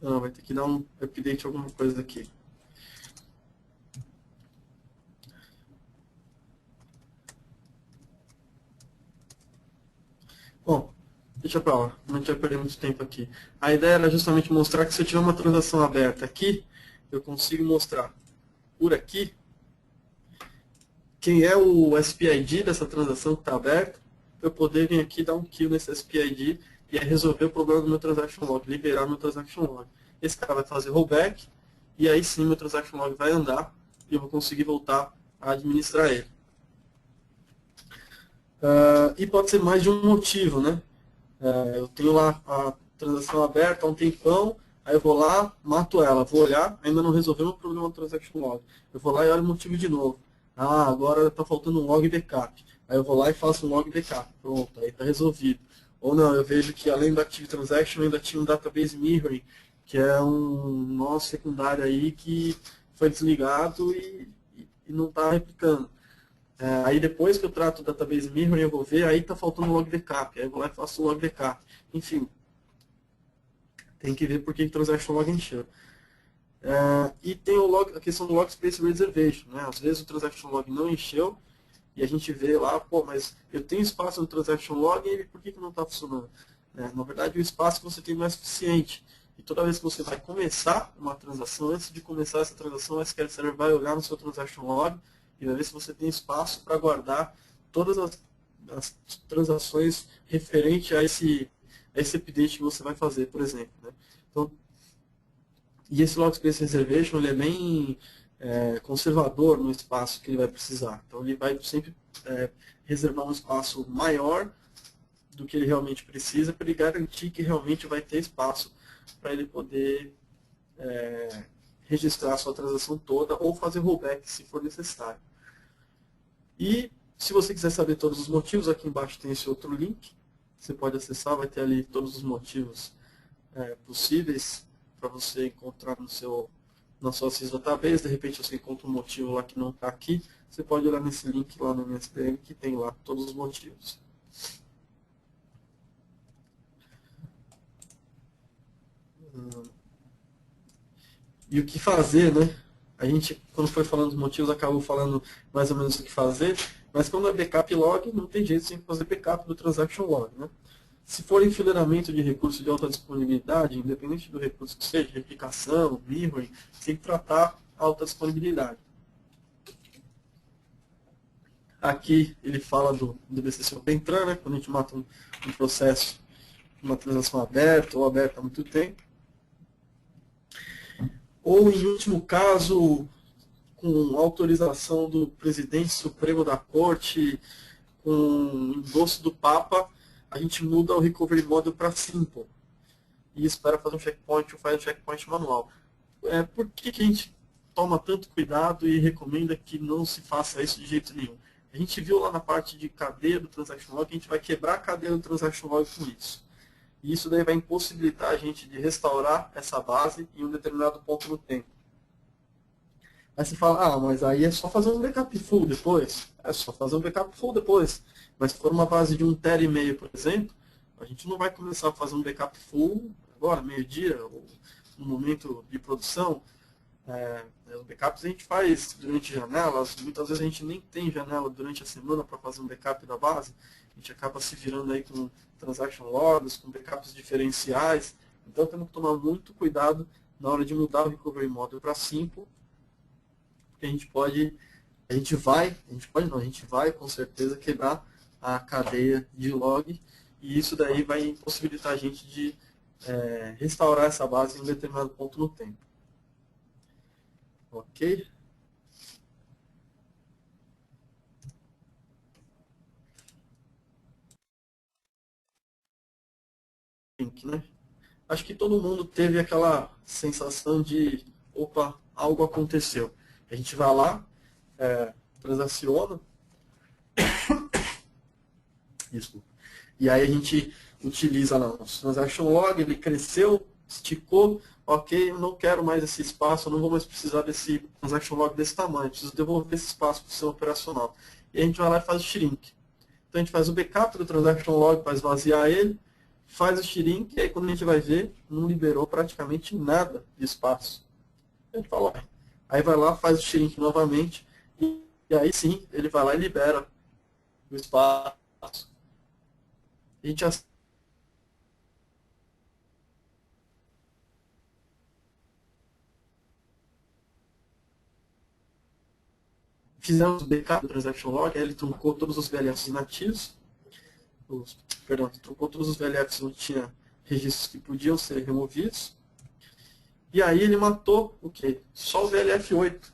Não, vai ter que dar um update alguma coisa aqui. Bom, deixa pra lá, não a gente vai perder muito tempo aqui. A ideia era justamente mostrar que se eu tiver uma transação aberta aqui, eu consigo mostrar por aqui quem é o SPID dessa transação que está aberta, para eu poder vir aqui dar um kill nesse SPID e aí resolver o problema do meu transaction log, liberar meu transaction log. Esse cara vai fazer rollback, e aí sim meu transaction log vai andar e eu vou conseguir voltar a administrar ele. E pode ser mais de um motivo, né? Eu tenho lá a transação aberta há um tempão, aí eu vou lá, mato ela, vou olhar, ainda não resolveu o problema do transaction log. Eu vou lá e olho o motivo de novo. Ah, agora está faltando um log backup. Aí eu vou lá e faço um log backup. Pronto, aí está resolvido. Ou não, eu vejo que além do Active Transaction ainda tinha um Database Mirroring, que é um nó secundário aí que foi desligado e não está replicando. Aí depois que eu trato o Database Mirroring, eu vou ver, aí está faltando um log backup. Aí eu vou lá e faço o log backup. Enfim, tem que ver por que o Transaction Log encheu. E tem a questão do Log Space Reservation. Né? Às vezes o Transaction Log não encheu e a gente vê lá, pô, mas eu tenho espaço no Transaction Log e por que não está funcionando? Na verdade, o espaço que você tem não é suficiente. E toda vez que você vai começar uma transação, antes de começar essa transação, o SQL Server vai olhar no seu Transaction Log e vai ver se você tem espaço para guardar todas as transações referentes a esse update que você vai fazer, por exemplo. Né? Então, e esse Log Space Reservation ele é bem conservador no espaço que ele vai precisar. Então ele vai sempre reservar um espaço maior do que ele realmente precisa para ele garantir que realmente vai ter espaço para ele poder registrar a sua transação toda ou fazer rollback se for necessário. E se você quiser saber todos os motivos, aqui embaixo tem esse outro link. Você pode acessar, vai ter ali todos os motivos possíveis para você encontrar na sua Sys Database. De repente você encontra um motivo lá que não está aqui. Você pode olhar nesse link lá no MSPM que tem lá todos os motivos. E o que fazer, né? A gente, quando foi falando dos motivos, acabou falando mais ou menos o que fazer, mas quando é backup log, não tem jeito sem fazer backup do transaction log, né? Se for enfileiramento de recursos de alta disponibilidade, independente do recurso que seja, replicação, mirroring, tem que tratar a alta disponibilidade. Aqui ele fala do BCC OpenTran, né? Quando a gente mata um processo, uma transação aberta ou aberta há muito tempo. Ou, em último caso, com autorização do presidente supremo da corte, com endosso do Papa, a gente muda o recovery model para simple e espera fazer um checkpoint ou faz um checkpoint manual. Por que a gente toma tanto cuidado e recomenda que não se faça isso de jeito nenhum? A gente viu lá na parte de cadeia do Transaction Log que a gente vai quebrar a cadeia do Transaction Log com isso. E isso daí vai impossibilitar a gente de restaurar essa base em um determinado ponto no tempo. Aí você fala, mas aí é só fazer um backup full depois. É só fazer um backup full depois. Mas se for uma base de 1,5 TB, por exemplo, a gente não vai começar a fazer um backup full agora, meio-dia, ou no momento de produção. Os backups a gente faz durante janelas, muitas vezes a gente nem tem janela durante a semana para fazer um backup da base. A gente acaba se virando aí com transaction logs, com backups diferenciais. Então temos que tomar muito cuidado na hora de mudar o recovery model para simple, porque a gente vai com certeza quebrar a cadeia de log, e isso daí vai impossibilitar a gente de restaurar essa base em um determinado ponto no tempo. Ok? Né? Acho que todo mundo teve aquela sensação de, opa, algo aconteceu. A gente vai lá, transaciona, desculpa, e aí a gente utiliza lá o nosso transaction log, ele cresceu, esticou, ok, eu não quero mais esse espaço, eu não vou mais precisar desse transaction log desse tamanho, preciso devolver esse espaço para o sistema operacional. E a gente vai lá e faz o shrink. Então a gente faz o backup do transaction log para esvaziar ele, faz o shrink, e aí quando a gente vai ver, não liberou praticamente nada de espaço. A gente fala, aí vai lá, faz o shrink novamente, e aí sim, ele vai lá e libera o espaço. A gente fizemos o backup do transaction log, aí ele truncou todos os VLFs inativos, truncou todos os VLFs onde tinha registros que podiam ser removidos, E aí ele matou o quê? Só o VLF8.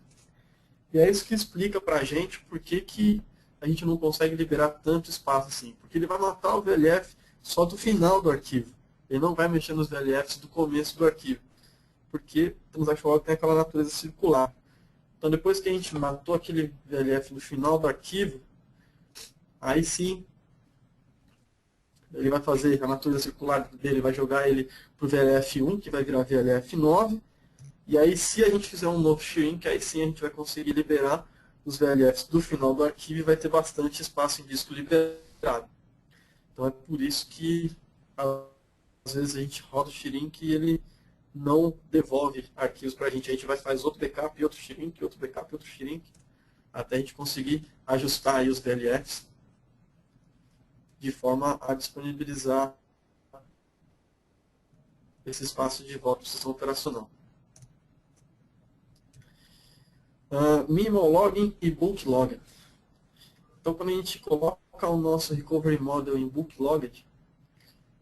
E é isso que explica pra gente por que a gente não consegue liberar tanto espaço assim. Porque ele vai matar o VLF só do final do arquivo. Ele não vai mexer nos VLFs do começo do arquivo. Porque o Transaction Log tem aquela natureza circular. Então depois que a gente matou aquele VLF no final do arquivo, aí sim ele vai fazer a natureza circular dele, vai jogar ele para o VLF1, que vai virar VLF9. E aí, se a gente fizer um novo shrink, aí sim a gente vai conseguir liberar os VLFs do final do arquivo e vai ter bastante espaço em disco liberado. Então é por isso que às vezes a gente roda o shrink e ele não devolve arquivos para a gente. A gente vai fazer outro backup e outro shrink, outro backup e outro shrink, até a gente conseguir ajustar aí os VLFs de forma a disponibilizar esse espaço de volta para o sistema operacional. Minimal Logging e Bulk Logged. Então, quando a gente coloca o nosso Recovery Model em Bulk Logged,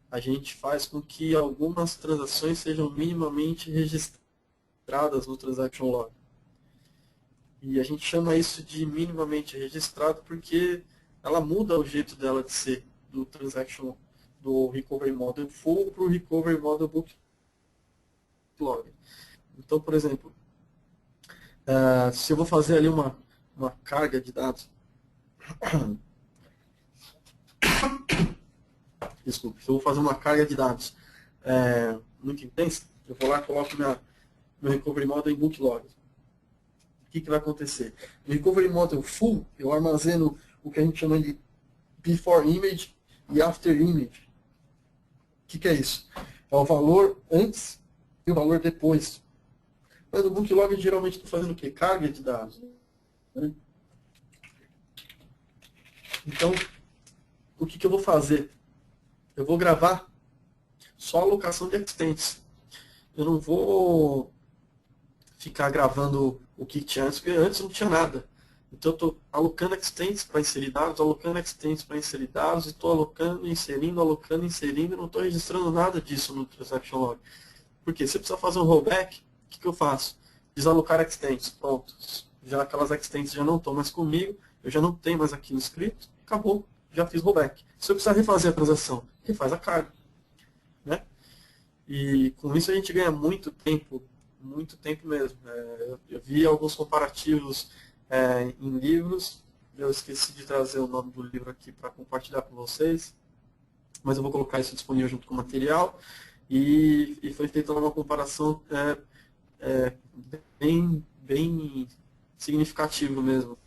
a gente faz com que algumas transações sejam minimamente registradas no Transaction Log. E a gente chama isso de minimamente registrado porque ela muda o jeito dela de ser do Transaction, do Recovery Model Full para o Recovery Model Bulk Log. Então, por exemplo, se eu vou fazer ali uma carga de dados, desculpe, se eu vou fazer uma carga de dados muito intensa, eu vou lá e coloco meu Recovery Model em Bulk Log. O que vai acontecer? No Recovery Model Full, eu armazeno o que a gente chama de Before Image e After Image. O que é isso? É o valor antes e o valor depois. Mas no Bulk Log, geralmente, estou fazendo o quê? Carga de dados. Né? Então, o que eu vou fazer? Eu vou gravar só a alocação de extents. Eu não vou ficar gravando o que tinha antes, porque antes não tinha nada. Então, eu estou alocando extents para inserir dados, alocando extents para inserir dados, e estou alocando, inserindo, alocando, inserindo, e não estou registrando nada disso no Transaction Log. Por quê? Se eu precisar fazer um rollback, o que eu faço? Desalocar extents. Pronto. Já aquelas extents já não estão mais comigo, eu já não tenho mais aquilo escrito, acabou, já fiz rollback. Se eu precisar refazer a transação, refaz a carga. Né? E com isso a gente ganha muito tempo mesmo. Eu vi alguns comparativos em livros, eu esqueci de trazer o nome do livro aqui para compartilhar com vocês, mas eu vou colocar isso disponível junto com o material. E foi feita uma comparação bem significativa mesmo.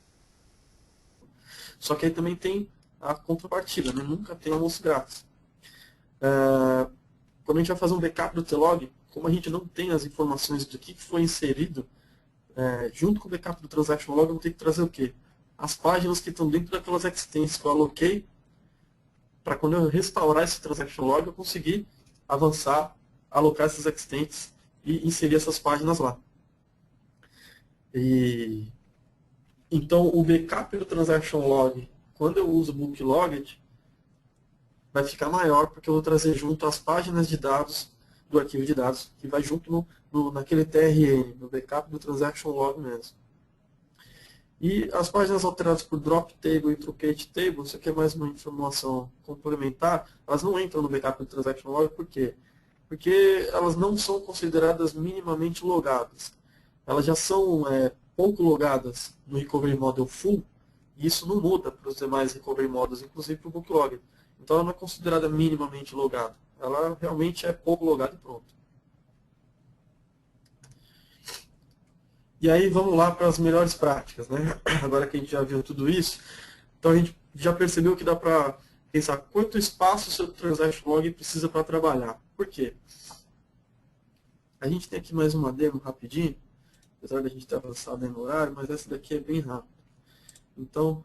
Só que aí também tem a contrapartida, né? Nunca tem almoço grátis. Quando a gente vai fazer um backup do T-Log, como a gente não tem as informações do que foi inserido, junto com o backup do Transaction Log, eu vou ter que trazer o quê? As páginas que estão dentro daquelas extents que eu aloquei, para quando eu restaurar esse Transaction Log, eu conseguir avançar, alocar essas extents e inserir essas páginas lá. Então, o backup do Transaction Log, quando eu uso Bulk Logged, vai ficar maior, porque eu vou trazer junto as páginas de dados do arquivo de dados, que vai junto naquele TRN, no backup do Transaction Log mesmo. E as páginas alteradas por Drop Table e Truncate Table, isso aqui é mais uma informação complementar, elas não entram no backup do Transaction Log, por quê? Porque elas não são consideradas minimamente logadas. Elas já são pouco logadas no Recovery Model Full, e isso não muda para os demais Recovery Models, inclusive para o Bulk Log. Então ela não é considerada minimamente logada. Ela realmente é pouco logada e pronto. E aí vamos lá para as melhores práticas, né? Agora que a gente já viu tudo isso, então a gente já percebeu que dá para pensar quanto espaço o seu Transaction Log precisa para trabalhar. Por quê? A gente tem aqui mais uma demo rapidinho, apesar da gente ter avançado no horário, mas essa daqui é bem rápida. Então,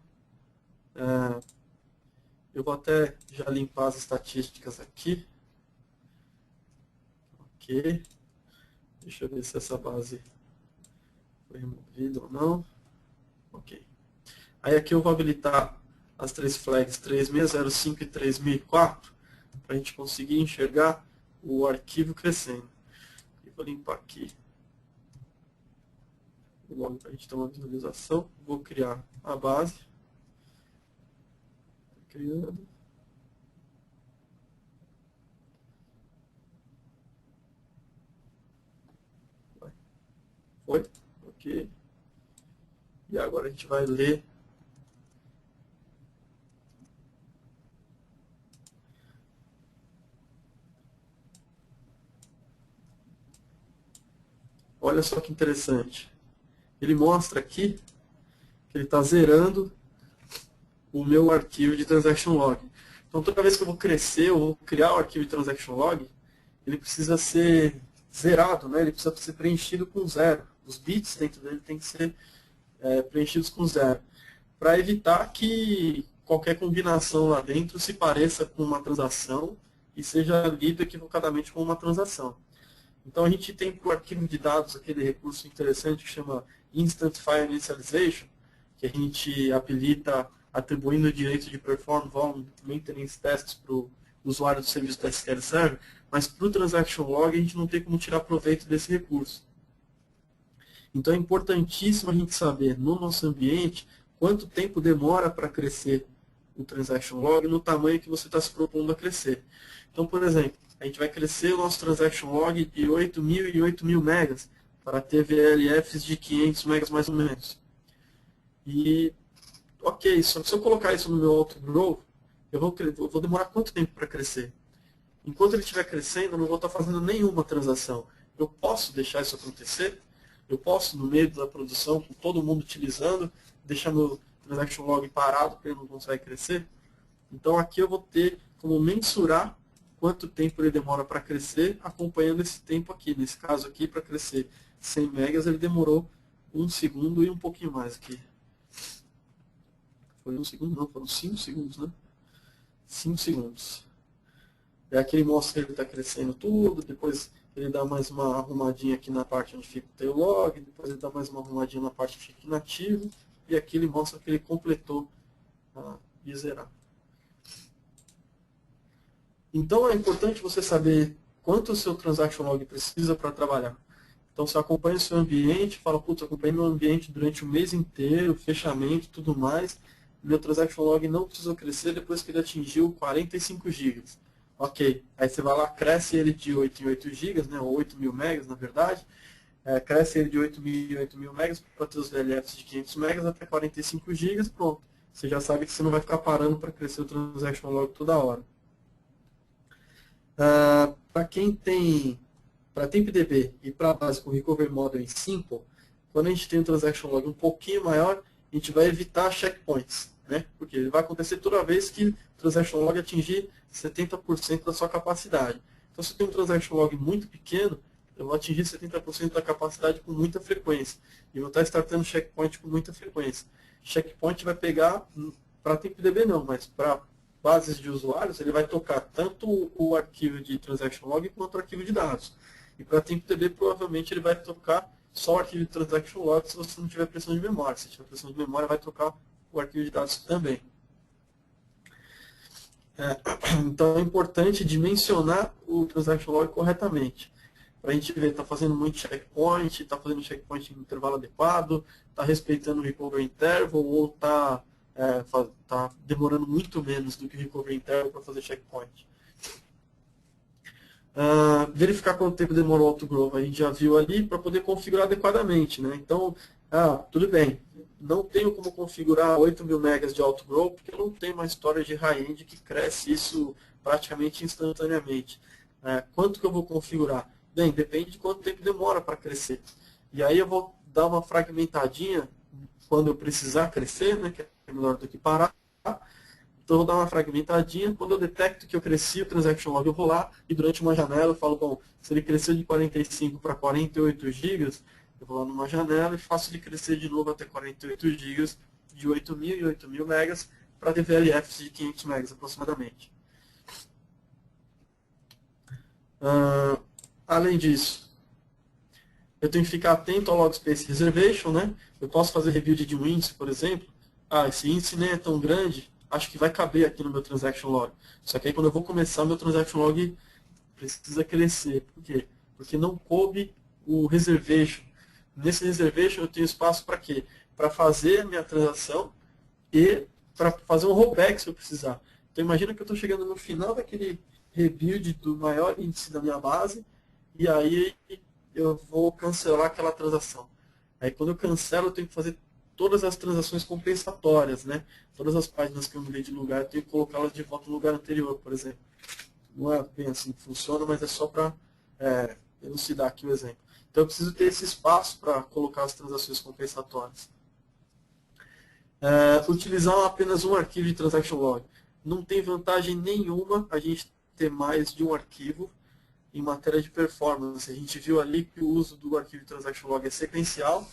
eu vou até já limpar as estatísticas aqui. Ok. Deixa eu ver se essa base foi removida ou não. Ok. Aí aqui eu vou habilitar as três flags 3605 e 3004 para a gente conseguir enxergar o arquivo crescendo. Vou limpar aqui o log para a gente ter uma visualização. Vou criar a base. Criando. Foi? Ok. E agora a gente vai ler. Olha só que interessante. Ele mostra aqui que ele está zerando o meu arquivo de transaction log. Então toda vez que eu vou crescer, eu vou criar o arquivo de transaction log, ele precisa ser zerado, né? Ele precisa ser preenchido com zero. Os bits dentro dele tem que ser preenchidos com zero. Para evitar que qualquer combinação lá dentro se pareça com uma transação e seja lido equivocadamente como uma transação. Então a gente tem para o arquivo de dados aquele recurso interessante que chama Instant File Initialization, que a gente habilita atribuindo o direito de perform volume maintenance tests para o usuário do serviço da SQL Server, mas para o Transaction Log a gente não tem como tirar proveito desse recurso. Então é importantíssimo a gente saber no nosso ambiente quanto tempo demora para crescer o Transaction Log no tamanho que você está se propondo a crescer. Então, por exemplo, a gente vai crescer o nosso Transaction Log de 8.000 e 8.000 megas para ter VLFs de 500 megas mais ou menos. E, ok, só que se eu colocar isso no meu AutoGrow, eu vou demorar quanto tempo para crescer? Enquanto ele estiver crescendo, eu não vou estar fazendo nenhuma transação. Eu posso deixar isso acontecer? Eu posso, no meio da produção, com todo mundo utilizando, deixar meu Transaction Log parado porque ele não consegue crescer? Então aqui eu vou ter como mensurar quanto tempo ele demora para crescer, acompanhando esse tempo aqui. Nesse caso aqui, para crescer 100 megas, ele demorou 1 segundo e um pouquinho mais aqui. Foi 1 segundo? Não, foram 5 segundos, né? 5 segundos. É aqui ele mostra que ele está crescendo tudo, depois ele dá mais uma arrumadinha aqui na parte onde fica o tail log, depois ele dá mais uma arrumadinha na parte que fica inativo, e aqui ele mostra que ele completou de zerar. Então é importante você saber quanto o seu Transaction Log precisa para trabalhar. Então você acompanha o seu ambiente, fala, putz, acompanhei meu ambiente durante o mês inteiro, fechamento, tudo mais, meu Transaction Log não precisou crescer depois que ele atingiu 45 GB. Ok, aí você vai lá, cresce ele de 8 em 8 GB, né, ou 8.000 megas na verdade, cresce ele de 8.000 em 8.000 megas para ter os VLFs de 500 megas até 45 GB, pronto. Você já sabe que você não vai ficar parando para crescer o Transaction Log toda hora. Para quem tem, para TempDB e para a base com Recovery Model em Simple, quando a gente tem um Transaction Log um pouquinho maior, a gente vai evitar checkpoints, né? Porque ele vai acontecer toda vez que o Transaction Log atingir 70% da sua capacidade. Então, se tem um Transaction Log muito pequeno, eu vou atingir 70% da capacidade com muita frequência. E vou estar startando checkpoint com muita frequência. Checkpoint vai pegar, para TempDB não, mas para bases de usuários, ele vai tocar tanto o arquivo de Transaction Log quanto o arquivo de dados. E para TempDB, provavelmente, ele vai tocar só o arquivo de Transaction Log se você não tiver pressão de memória. Se tiver pressão de memória, vai tocar o arquivo de dados também. Então é importante dimensionar o Transaction Log corretamente. Para a gente ver, está fazendo muito checkpoint, está fazendo checkpoint em intervalo adequado, está respeitando o recovery interval ou está demorando muito menos do que o recovery interval para fazer checkpoint. Verificar quanto tempo demorou o AutoGrow, a gente já viu ali, para poder configurar adequadamente, né? Então, tudo bem, não tenho como configurar 8.000 megas de AutoGrow, porque eu não tenho uma história de high-end que cresce isso praticamente instantaneamente. Quanto que eu vou configurar? Bem, depende de quanto tempo demora para crescer. E aí eu vou dar uma fragmentadinha quando eu precisar crescer, né, que é melhor do que parar. Então eu vou dar uma fragmentadinha, quando eu detecto que eu cresci o Transaction Log, eu vou lá e durante uma janela eu falo, bom, se ele cresceu de 45 para 48 GB, eu vou lá numa janela e faço ele crescer de novo até 48 GB, de 8.000 e 8.000 megas, para ter VLFs de 500 megas aproximadamente. Além disso, eu tenho que ficar atento ao Log Space Reservation, né? Eu posso fazer rebuild de um índice, por exemplo. Esse índice nem é tão grande, acho que vai caber aqui no meu Transaction Log. Só que aí quando eu vou começar, meu Transaction Log precisa crescer. Por quê? porque não coube o reservation. Nesse reservation eu tenho espaço para quê? Para fazer a minha transação e para fazer um rollback se eu precisar. Então imagina que eu estou chegando no final daquele rebuild do maior índice da minha base e aí eu vou cancelar aquela transação. Aí quando eu cancelo eu tenho que fazer todas as transações compensatórias, né? Todas as páginas que eu mudei de lugar eu tenho que colocá-las de volta no lugar anterior, por exemplo. Não é bem assim que funciona, mas é só para elucidar aqui o exemplo. Então eu preciso ter esse espaço para colocar as transações compensatórias. Utilizar apenas um arquivo de transaction log. Não tem vantagem nenhuma a gente ter mais de um arquivo em matéria de performance. A gente viu ali que o uso do arquivo de transaction log é sequencial.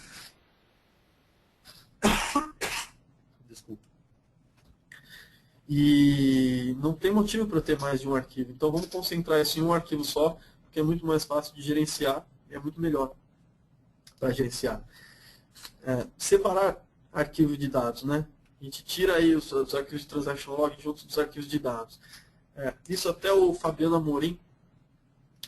Desculpa. E não tem motivo para ter mais de um arquivo. Então vamos concentrar isso em um arquivo só, porque é muito mais fácil de gerenciar e é muito melhor para gerenciar. Separar arquivo de dados, né? A gente tira aí os arquivos de transaction log junto dos arquivos de dados. Isso até o Fabiano Amorim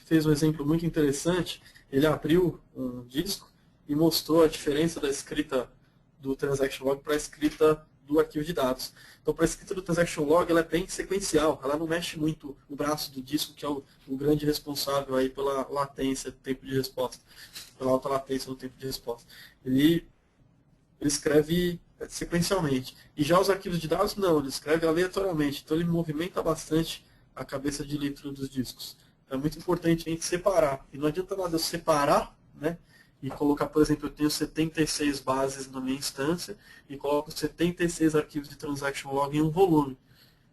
fez um exemplo muito interessante. Ele abriu um disco e mostrou a diferença da escrita do transaction log para a escrita do arquivo de dados. Então, para a escrita do transaction log, ela é bem sequencial. Ela não mexe muito o braço do disco, que é o grande responsável aí pela latência do tempo de resposta, pela alta latência no tempo de resposta. Ele escreve sequencialmente. E já os arquivos de dados, não, ele escreve aleatoriamente. Então, ele movimenta bastante a cabeça de leitura dos discos. Então, é muito importante a gente separar. E não adianta nada eu separar, né? E colocar, por exemplo, eu tenho 76 bases na minha instância e coloco 76 arquivos de transaction log em um volume.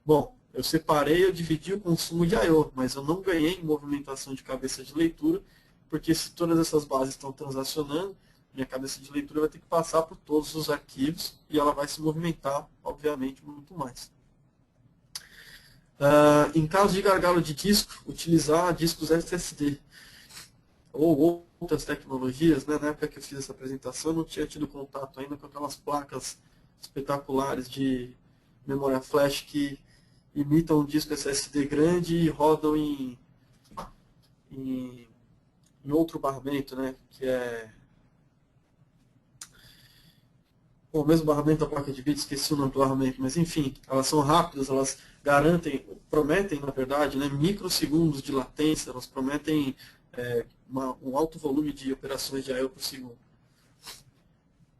Bom, eu separei, eu dividi o consumo de I/O, mas eu não ganhei em movimentação de cabeça de leitura, porque se todas essas bases estão transacionando, minha cabeça de leitura vai ter que passar por todos os arquivos e ela vai se movimentar, obviamente, muito mais. Em caso de gargalo de disco, utilizar discos SSD ou outras tecnologias, né? Na época que eu fiz essa apresentação, eu não tinha tido contato ainda com aquelas placas espetaculares de memória flash que imitam um disco SSD grande e rodam em outro barramento, né? Que é o mesmo barramento da placa de vídeo, esqueci o nome do barramento, mas enfim, elas são rápidas, elas prometem, na verdade, né, microsegundos de latência, elas prometem um alto volume de operações de I/O por segundo.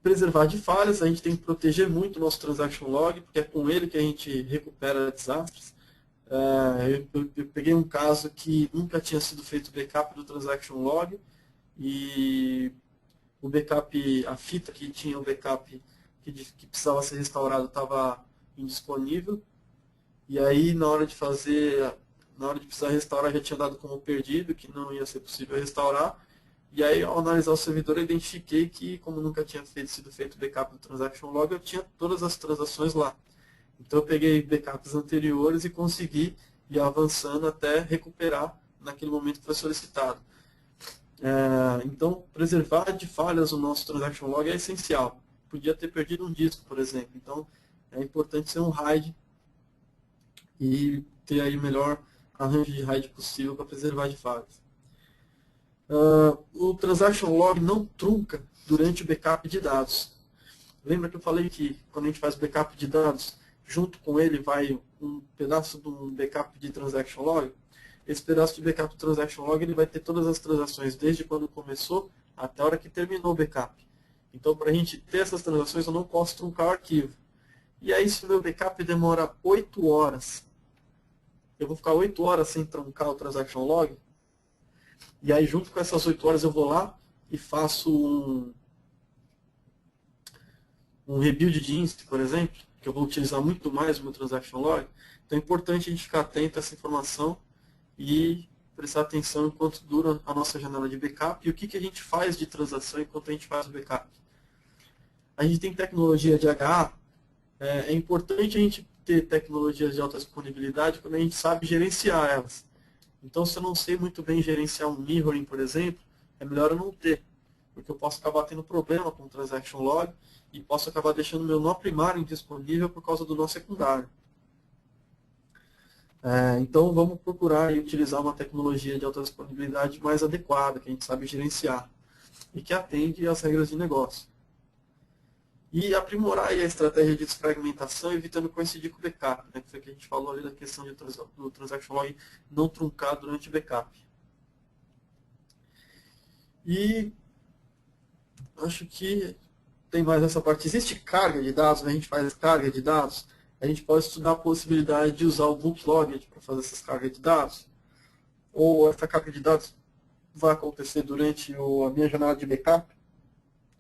Preservar de falhas, a gente tem que proteger muito o nosso transaction log, porque é com ele que a gente recupera desastres. Eu peguei um caso que nunca tinha sido feito backup do transaction log, e o backup, a fita que tinha o backup que precisava ser restaurado estava indisponível, e aí na hora de precisar restaurar já tinha dado como perdido, que não ia ser possível restaurar, e aí ao analisar o servidor eu identifiquei que, como nunca tinha sido feito o backup do transaction log, eu tinha todas as transações lá. Então eu peguei backups anteriores e consegui ir avançando até recuperar naquele momento que foi solicitado. Então, preservar de falhas o nosso transaction log é essencial. Podia ter perdido um disco, por exemplo. Então, é importante ser um RAID e ter aí o melhor arranjo de RAID possível para preservar de falhas. O transaction log não trunca durante o backup de dados. Lembra que eu falei que quando a gente faz backup de dados, junto com ele vai um pedaço de um backup de transaction log? Esse pedaço de backup do transaction log ele vai ter todas as transações, desde quando começou até a hora que terminou o backup. Então, para a gente ter essas transações, eu não posso truncar o arquivo. E aí, se o meu backup demora 8 horas, eu vou ficar 8 horas sem truncar o transaction log? E aí, junto com essas 8 horas, eu vou lá e faço um rebuild de instance, por exemplo, que eu vou utilizar muito mais o meu transaction log. Então, é importante a gente ficar atento a essa informação e prestar atenção enquanto dura a nossa janela de backup e o que a gente faz de transação enquanto a gente faz o backup. A gente tem tecnologia de HA, é importante a gente ter tecnologias de alta disponibilidade quando a gente sabe gerenciar elas. Então, se eu não sei muito bem gerenciar um mirroring, por exemplo, é melhor eu não ter, porque eu posso acabar tendo problema com o transaction log e posso acabar deixando meu nó primário indisponível por causa do nó secundário. Então vamos procurar e utilizar uma tecnologia de alta disponibilidade mais adequada, que a gente sabe gerenciar e que atende às regras de negócio. E aprimorar aí a estratégia de desfragmentação, evitando coincidir com o backup, né? Que foi o que a gente falou ali da questão do transaction log não truncar durante o backup. E acho que tem mais essa parte. Existe carga de dados, né? A gente faz carga de dados, a gente pode estudar a possibilidade de usar o Booklogger para fazer essas cargas de dados, ou essa carga de dados vai acontecer durante a minha jornada de backup,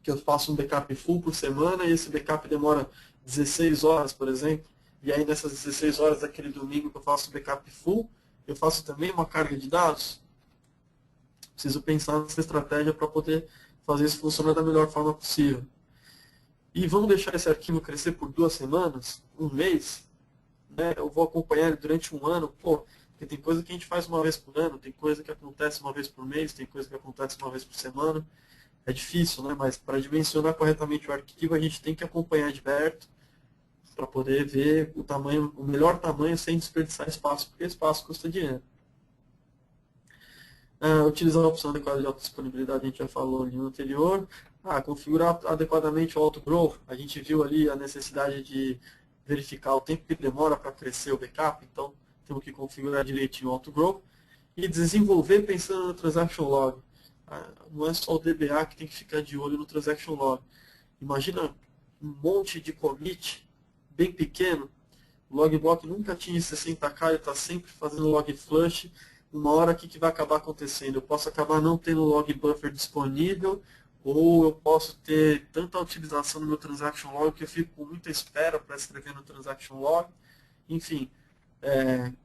que eu faço um backup full por semana e esse backup demora 16 horas, por exemplo, e aí nessas 16 horas daquele domingo que eu faço o backup full, eu faço também uma carga de dados. Preciso pensar nessa estratégia para poder fazer isso funcionar da melhor forma possível. E vamos deixar esse arquivo crescer por 2 semanas, um mês, né? Eu vou acompanhar ele durante um ano, porque tem coisa que a gente faz uma vez por ano, tem coisa que acontece uma vez por mês, tem coisa que acontece uma vez por semana. É difícil, né? Mas para dimensionar corretamente o arquivo, a gente tem que acompanhar de perto para poder ver o melhor tamanho sem desperdiçar espaço, porque espaço custa dinheiro. Utilizar a opção adequada de alta disponibilidade, a gente já falou ali no anterior. Configurar adequadamente o auto-growth. A gente viu ali a necessidade de verificar o tempo que demora para crescer o backup, então temos que configurar direitinho o auto-growth. E desenvolver pensando no transaction log. Não é só o DBA que tem que ficar de olho no transaction log. Imagina um monte de commit bem pequeno. O logblock nunca tinha 60K, ele está sempre fazendo log flush. Uma hora, o que vai acabar acontecendo? Eu posso acabar não tendo log buffer disponível, ou eu posso ter tanta utilização no meu transaction log que eu fico com muita espera para escrever no transaction log. Enfim,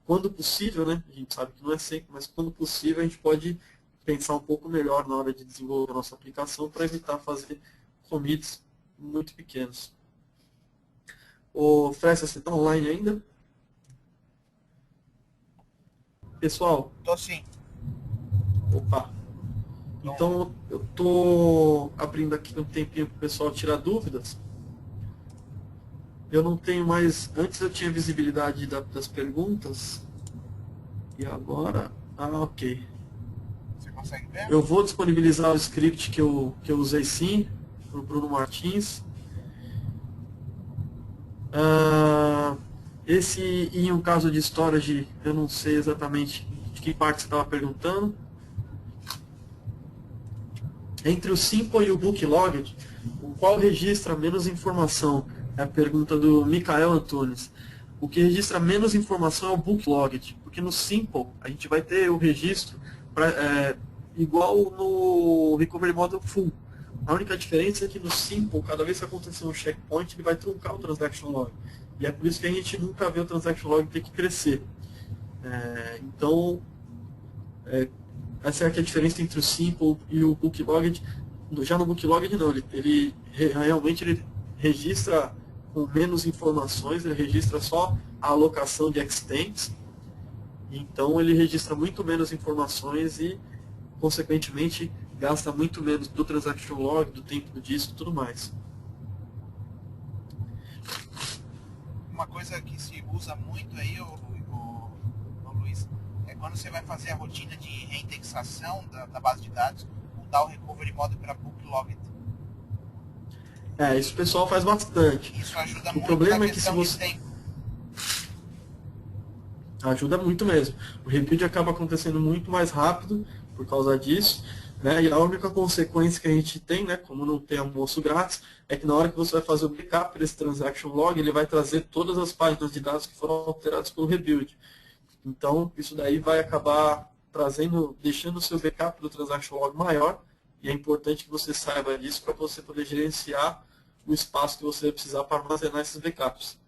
quando possível, né? A gente sabe que não é sempre, mas quando possível a gente pode pensar um pouco melhor na hora de desenvolver a nossa aplicação para evitar fazer commits muito pequenos. Ô, Fressa, você está online ainda? Pessoal? Tô sim. Opa! Então, eu estou abrindo aqui um tempinho para o pessoal tirar dúvidas. Eu não tenho mais... Antes eu tinha visibilidade das perguntas. E agora... ok. Você consegue ver? Eu vou disponibilizar o script que eu usei sim, para o Bruno Martins. Esse, em um caso de storage, eu não sei exatamente de que parte você estava perguntando. Entre o Simple e o Booklogged, o qual registra menos informação? É a pergunta do Michael Antunes. O que registra menos informação é o Booklogged, porque no Simple a gente vai ter o registro igual no Recovery Model Full. A única diferença é que no Simple, cada vez que acontecer um checkpoint, ele vai truncar o Transaction Log. E é por isso que a gente nunca vê o Transaction Log ter que crescer. Essa é a diferença entre o Simple e o Booklogged. Já no Booklogged não, ele realmente registra com menos informações, ele registra só a alocação de extents. Então ele registra muito menos informações e, consequentemente, gasta muito menos do transaction log, do tempo do disco e tudo mais. Uma coisa que se usa muito aí, o Luiz, é quando você vai fazer a rotina de reindexação da base de dados, mudar o recovery model para booklogged. Isso o pessoal faz bastante. Isso ajuda O muito problema na é que se questão você... de tempo. Ajuda muito mesmo. O rebuild acaba acontecendo muito mais rápido por causa disso. Né? E a única consequência que a gente tem, né, como não tem almoço grátis, é que na hora que você vai fazer o backup desse transaction log, ele vai trazer todas as páginas de dados que foram alteradas pelo rebuild. Então, isso daí vai acabar deixando o seu backup do transaction log maior, e é importante que você saiba disso para você poder gerenciar o espaço que você vai precisar para armazenar esses backups.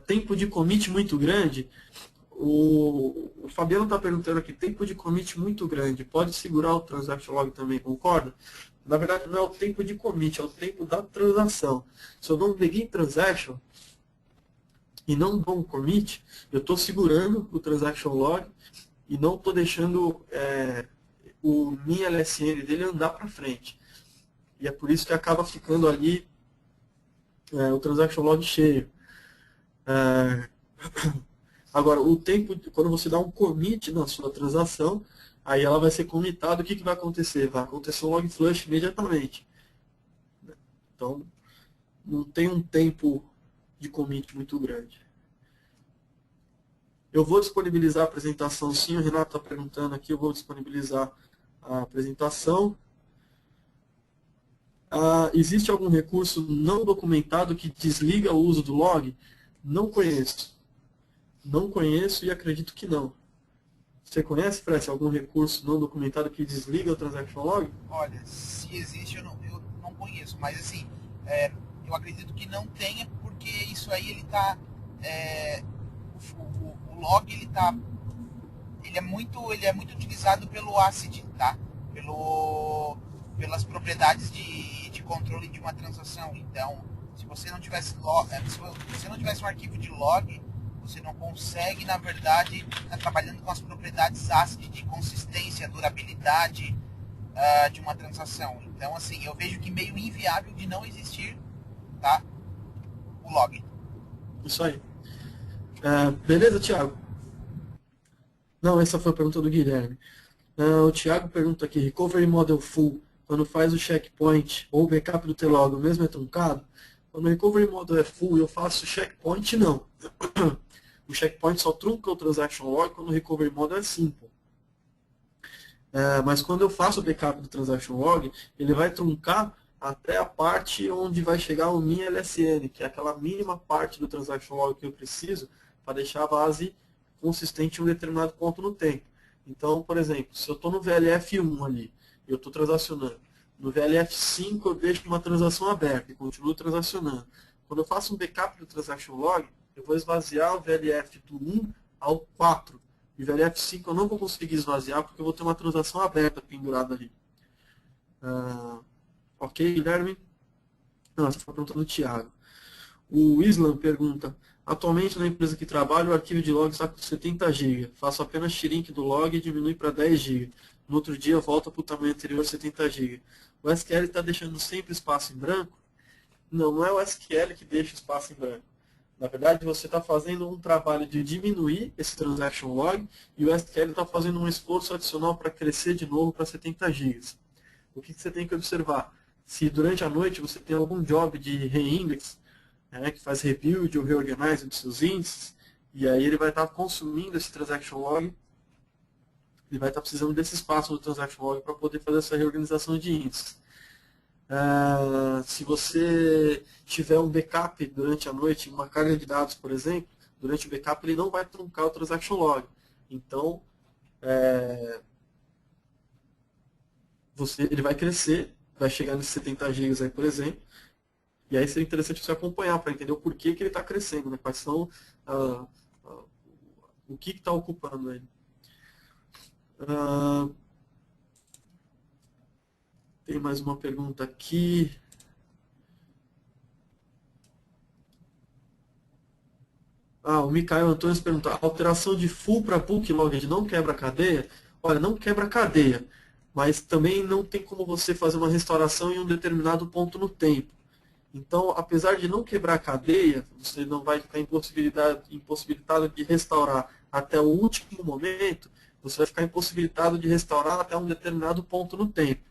Tempo de commit muito grande. O Fabiano está perguntando aqui, tempo de commit muito grande, pode segurar o transaction log também, concorda? Na verdade, não é o tempo de commit, é o tempo da transação. Se eu não begin transaction e não dou um commit, eu estou segurando o transaction log e não estou deixando o min LSN dele andar para frente. E é por isso que acaba ficando ali o transaction log cheio. É, agora, o tempo, quando você dá um commit na sua transação, aí ela vai ser commitada, o que vai acontecer? Vai acontecer um log flush imediatamente. Então, não tem um tempo de commit muito grande. Eu vou disponibilizar a apresentação sim, o Renato está perguntando aqui, eu vou disponibilizar a apresentação. Existe algum recurso não documentado que desliga o uso do log? Não conheço. Não conheço e acredito que não. Você conhece, Fred, algum recurso não documentado que desliga o transaction log? Olha, se existe eu não conheço, mas assim, eu acredito que não tenha, porque isso aí ele tá, o log ele é muito utilizado pelo ACID, tá? Pelas propriedades de controle de uma transação. Então, se você não tivesse se você não tivesse um arquivo de log, você não consegue, na verdade, estar trabalhando com as propriedades ACID de consistência, durabilidade de uma transação. Então, assim, eu vejo que meio inviável de não existir, tá? O log. Isso aí. Beleza, Thiago? Não, essa foi a pergunta do Guilherme. O Thiago pergunta aqui, Recovery Model Full, quando faz o checkpoint ou o backup do T-Log, o mesmo é truncado? Quando o Recovery Model é full e eu faço checkpoint, não. O checkpoint só trunca o transaction log quando o Recovery Model é simple. Mas quando eu faço o backup do transaction log, ele vai truncar até a parte onde vai chegar o min LSN, que é aquela mínima parte do transaction log que eu preciso para deixar a base consistente em um determinado ponto no tempo. Então, por exemplo, se eu estou no VLF1 ali, e eu estou transacionando, no VLF5 eu deixo uma transação aberta e continuo transacionando. Quando eu faço um backup do transaction log, eu vou esvaziar o VLF do 1 ao 4. E o VLF5 eu não vou conseguir esvaziar porque eu vou ter uma transação aberta pendurada ali. Ok, Guilherme? Não, essa foi a pergunta do Thiago. O Islam pergunta, atualmente na empresa que trabalho, o arquivo de log está com 70 GB. Faço apenas shrink do log e diminui para 10 GB. No outro dia volta para o tamanho anterior, 70 GB. O SQL está deixando sempre espaço em branco? Não, não é o SQL que deixa espaço em branco. Na verdade, você está fazendo um trabalho de diminuir esse transaction log e o SQL está fazendo um esforço adicional para crescer de novo para 70 GB. O que você tem que observar? Se durante a noite você tem algum job de reindex, que faz rebuild ou reorganize dos seus índices, e aí ele vai estar consumindo esse transaction log, ele vai estar precisando desse espaço no transaction log para poder fazer essa reorganização de índices. Se você tiver um backup durante a noite, uma carga de dados, por exemplo, durante o backup ele não vai truncar o transaction log. Então, ele vai crescer, vai chegar nesses 70 GB aí, por exemplo, e aí seria interessante você acompanhar para entender o porquê que ele está crescendo, né? Quais são o que está ocupando ele. Tem mais uma pergunta aqui. O Micael Antônio pergunta, a alteração de full para book log não quebra a cadeia? Olha, não quebra a cadeia, mas também não tem como você fazer uma restauração em um determinado ponto no tempo. Então, apesar de não quebrar a cadeia, você não vai ficar impossibilitado de restaurar até o último momento, você vai ficar impossibilitado de restaurar até um determinado ponto no tempo.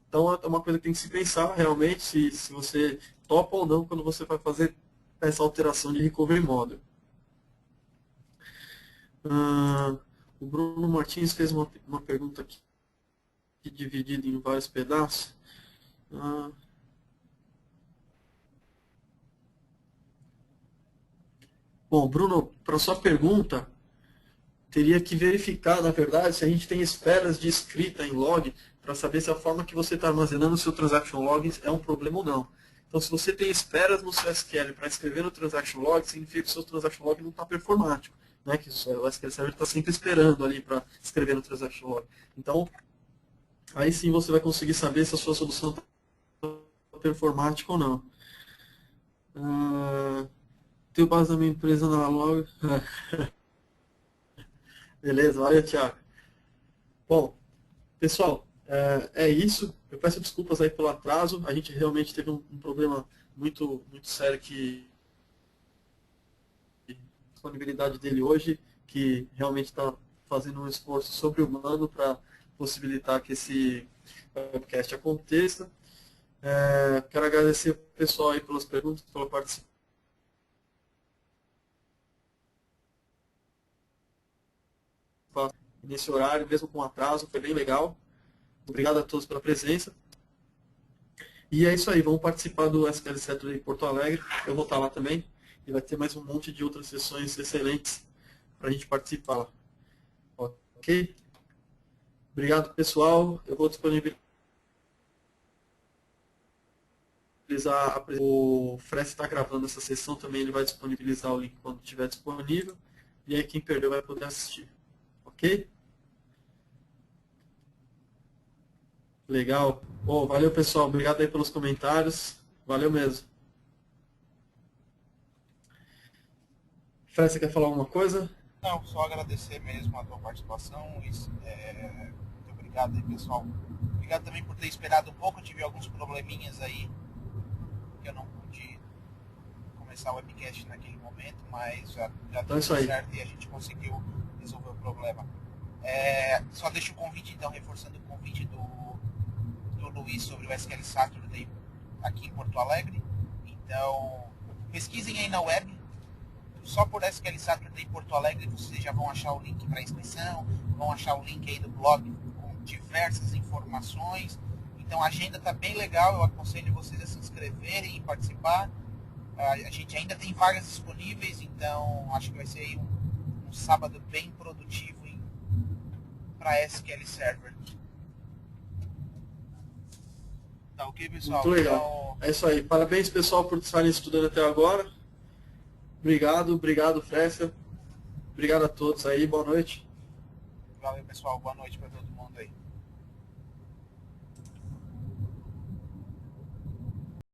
Então, é uma coisa que tem que se pensar realmente se você topa ou não quando você vai fazer essa alteração de recovery model. O Bruno Martins fez uma pergunta aqui dividida em vários pedaços. Bom, Bruno, para sua pergunta, teria que verificar, na verdade, se a gente tem esperas de escrita em log para saber se a forma que você está armazenando o seu transaction log é um problema ou não. Então, se você tem esperas no seu SQL para escrever no transaction log, significa que o seu transaction log não está performático, né? Que o SQL Server está sempre esperando ali para escrever no transaction log. Então, aí sim você vai conseguir saber se a sua solução está performática ou não. Tenho base da minha empresa na log. Beleza, valeu, Thiago. Bom, pessoal, é isso. Eu peço desculpas aí pelo atraso. A gente realmente teve um problema muito sério que a disponibilidade dele hoje, que realmente está fazendo um esforço sobre-humano para possibilitar que esse webcast aconteça. Quero agradecer o pessoal aí pelas perguntas, pela participação nesse horário, mesmo com atraso, foi bem legal. Obrigado a todos pela presença. E é isso aí, vamos participar do SQL Saturday em Porto Alegre. Eu vou estar lá também. E vai ter mais um monte de outras sessões excelentes para a gente participar lá. Ok? Obrigado, pessoal. Eu vou disponibilizar. O Fred está gravando essa sessão também, ele vai disponibilizar o link quando estiver disponível. E aí quem perdeu vai poder assistir. Ok? Legal. Valeu, pessoal. Obrigado aí pelos comentários. Valeu mesmo. Fred, você quer falar alguma coisa? Não, só agradecer mesmo a tua participação. Muito obrigado aí, pessoal. Obrigado também por ter esperado um pouco. Eu tive alguns probleminhas aí que eu não pude começar o webcast naquele momento, mas já Então é isso tudo aí. certo e a gente conseguiu resolver o problema. Só deixo o convite, então, reforçando o convite do Luiz sobre o SQL Saturday aqui em Porto Alegre. Então, pesquisem aí na web. Só por SQL Saturday em Porto Alegre vocês já vão achar o link para inscrição, vão achar o link aí do blog com diversas informações. Então a agenda está bem legal, eu aconselho vocês a se inscreverem e participar. A gente ainda tem vagas disponíveis, então acho que vai ser aí um sábado bem produtivo para SQL Server. Tá ok, pessoal? Muito legal. É isso aí. Parabéns, pessoal, por estarem estudando até agora. Obrigado, Fresca. Obrigado a todos aí, boa noite. Valeu, pessoal, boa noite para todo mundo aí.